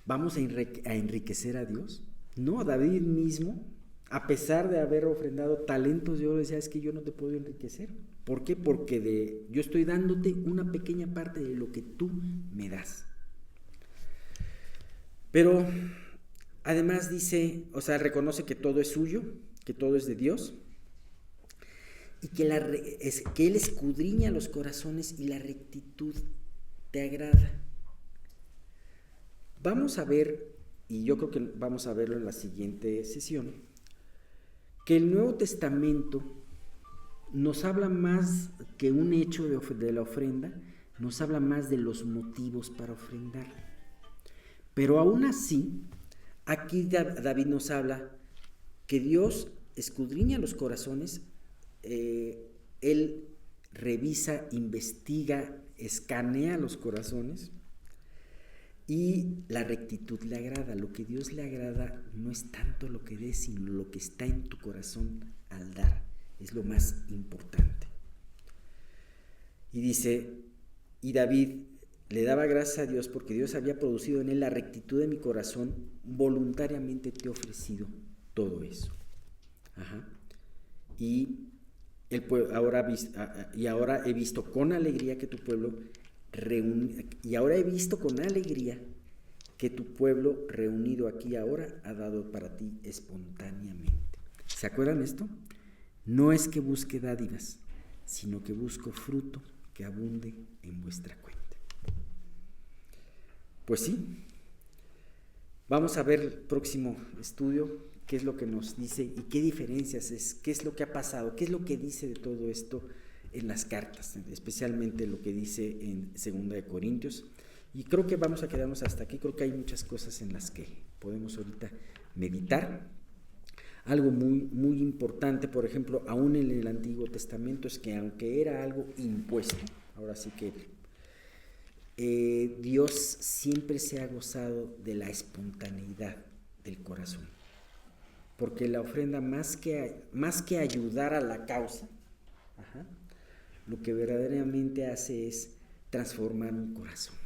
¿vamos a enriquecer a Dios? No, David mismo, a pesar de haber ofrendado talentos de oro, decía, es que yo no te puedo enriquecer. ¿Por qué? Porque yo estoy dándote una pequeña parte de lo que tú me das. Pero además dice, o sea, reconoce que todo es suyo, que todo es de Dios, y que Él escudriña los corazones y la rectitud te agrada. Vamos a ver, y yo creo que vamos a verlo en la siguiente sesión, que el Nuevo Testamento nos habla más que un hecho de la ofrenda, nos habla más de los motivos para ofrendar. Pero aún así, aquí David nos habla que Dios escudriña los corazones, Él revisa, investiga, escanea los corazones, y la rectitud le agrada. Lo que Dios le agrada no es tanto lo que des, sino lo que está en tu corazón al dar. Es lo más importante. Y dice, y David le daba gracias a Dios porque Dios había producido en él la rectitud de mi corazón, voluntariamente te he ofrecido todo eso. Ajá. Y ahora he visto con alegría que tu pueblo reunido aquí ahora ha dado para ti espontáneamente. ¿Se acuerdan esto? No es que busque dádivas, sino que busco fruto que abunde en vuestra cuenta. Pues sí, vamos a ver el próximo estudio, qué es lo que nos dice y qué diferencias es, qué es lo que ha pasado, qué es lo que dice de todo esto en las cartas, especialmente lo que dice en 2 de Corintios. Y creo que vamos a quedarnos hasta aquí. Creo que hay muchas cosas en las que podemos ahorita meditar. Algo muy, muy importante, por ejemplo, aún en el Antiguo Testamento, es que aunque era algo impuesto, ahora sí que Dios siempre se ha gozado de la espontaneidad del corazón. Porque la ofrenda, más que ayudar a la causa, lo que verdaderamente hace es transformar un corazón.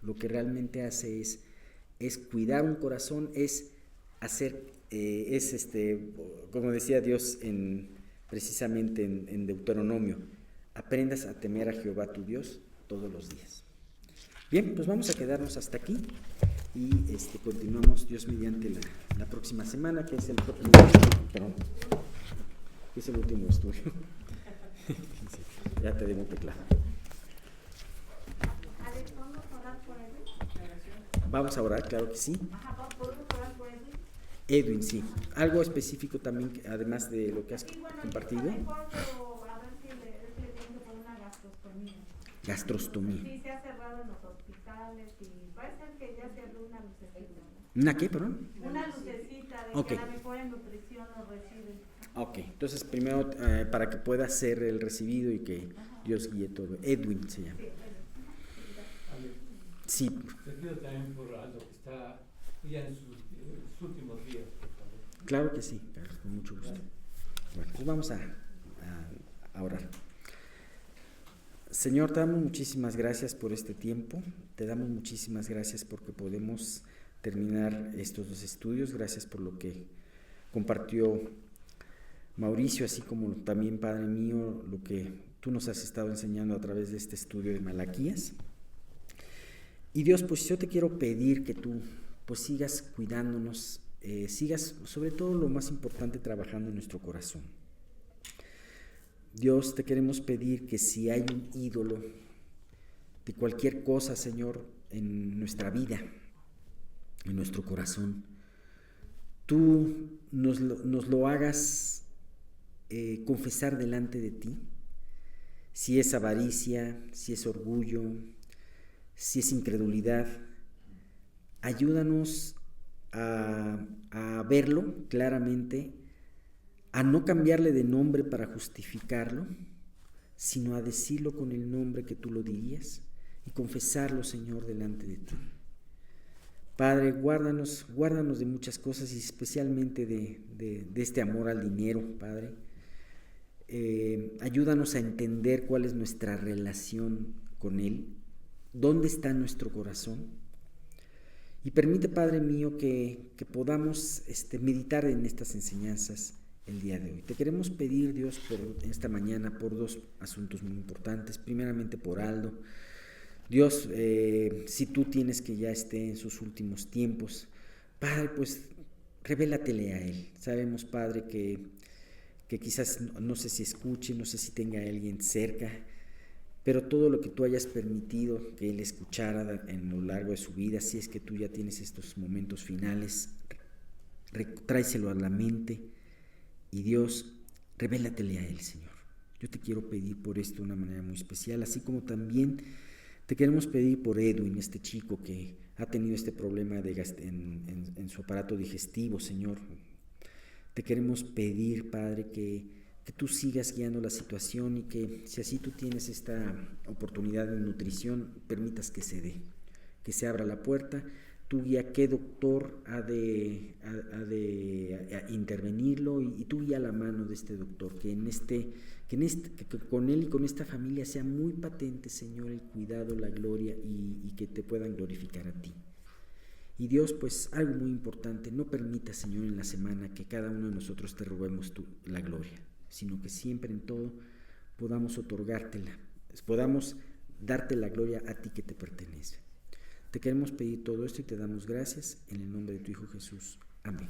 Lo que realmente hace es cuidar un corazón, es hacer, como decía Dios precisamente en Deuteronomio, aprendas a temer a Jehová tu Dios todos los días. Bien, pues vamos a quedarnos hasta aquí y continuamos Dios mediante la próxima semana, que es el último estudio. Ya te digo un teclado. Alex, ¿vamos a orar por Edwin? Vamos a orar, claro que sí. Ajá, ¿podemos orar por Edwin? Edwin, sí. Algo específico también, además de lo que has Sí, bueno, compartido. mejor, pero a ver si le tienen que poner una gastrostomía. Gastrostomía. Sí, se ha cerrado en los hospitales y parece que ya se abrió una lucecita, ¿no? ¿Una qué, perdón? Una lucecita de Okay. que a lo mejor en nutrición lo reciben. Ok, entonces primero para que pueda ser el recibido y que Dios guíe todo. Edwin se llama. Sí. Te pido también por algo que está ya en sus últimos días, por favor. Claro que sí, Carlos, con mucho gusto. Bueno, pues vamos a orar. Señor, te damos muchísimas gracias por este tiempo. Te damos muchísimas gracias porque podemos terminar estos 2 estudios. Gracias por lo que compartió Mauricio, así como también, Padre mío, lo que tú nos has estado enseñando a través de este estudio de Malaquías. Y Dios, pues yo te quiero pedir que tú pues sigas cuidándonos sigas, sobre todo lo más importante, trabajando en nuestro corazón. Dios, te queremos pedir que si hay un ídolo de cualquier cosa, Señor, en nuestra vida, en nuestro corazón, tú nos lo hagas confesar delante de ti. Si es avaricia, si es orgullo, si es incredulidad, ayúdanos a verlo claramente, a no cambiarle de nombre para justificarlo, sino a decirlo con el nombre que tú lo dirías y confesarlo, Señor, delante de ti. Padre, guárdanos de muchas cosas y especialmente de este amor al dinero, Padre. Ayúdanos a entender cuál es nuestra relación con Él, dónde está nuestro corazón. Y permite, Padre mío, que podamos meditar en estas enseñanzas el día de hoy. Te queremos pedir, Dios, por esta mañana, por dos asuntos muy importantes. Primeramente por Aldo. Dios, si tú tienes que ya esté en sus últimos tiempos, Padre, pues revélatele a Él. Sabemos, Padre, que quizás no sé si escuche, no sé si tenga a alguien cerca, pero todo lo que tú hayas permitido que Él escuchara en lo largo de su vida, si es que tú ya tienes estos momentos finales, tráeselo a la mente y Dios, revélatele a Él, Señor. Yo te quiero pedir por esto de una manera muy especial, así como también te queremos pedir por Edwin, este chico que ha tenido este problema en su aparato digestivo, Señor. Te queremos pedir, Padre, que tú sigas guiando la situación y que si así tú tienes esta oportunidad de nutrición, permitas que se dé, que se abra la puerta. Tú guía qué doctor ha de intervenirlo y tú guía la mano de este doctor, que con él y con esta familia sea muy patente, Señor, el cuidado, la gloria y que te puedan glorificar a ti. Y Dios, pues algo muy importante, no permita, Señor, en la semana que cada uno de nosotros te robemos la gloria, sino que siempre en todo podamos otorgártela, podamos darte la gloria a ti que te pertenece. Te queremos pedir todo esto y te damos gracias en el nombre de tu Hijo Jesús. Amén.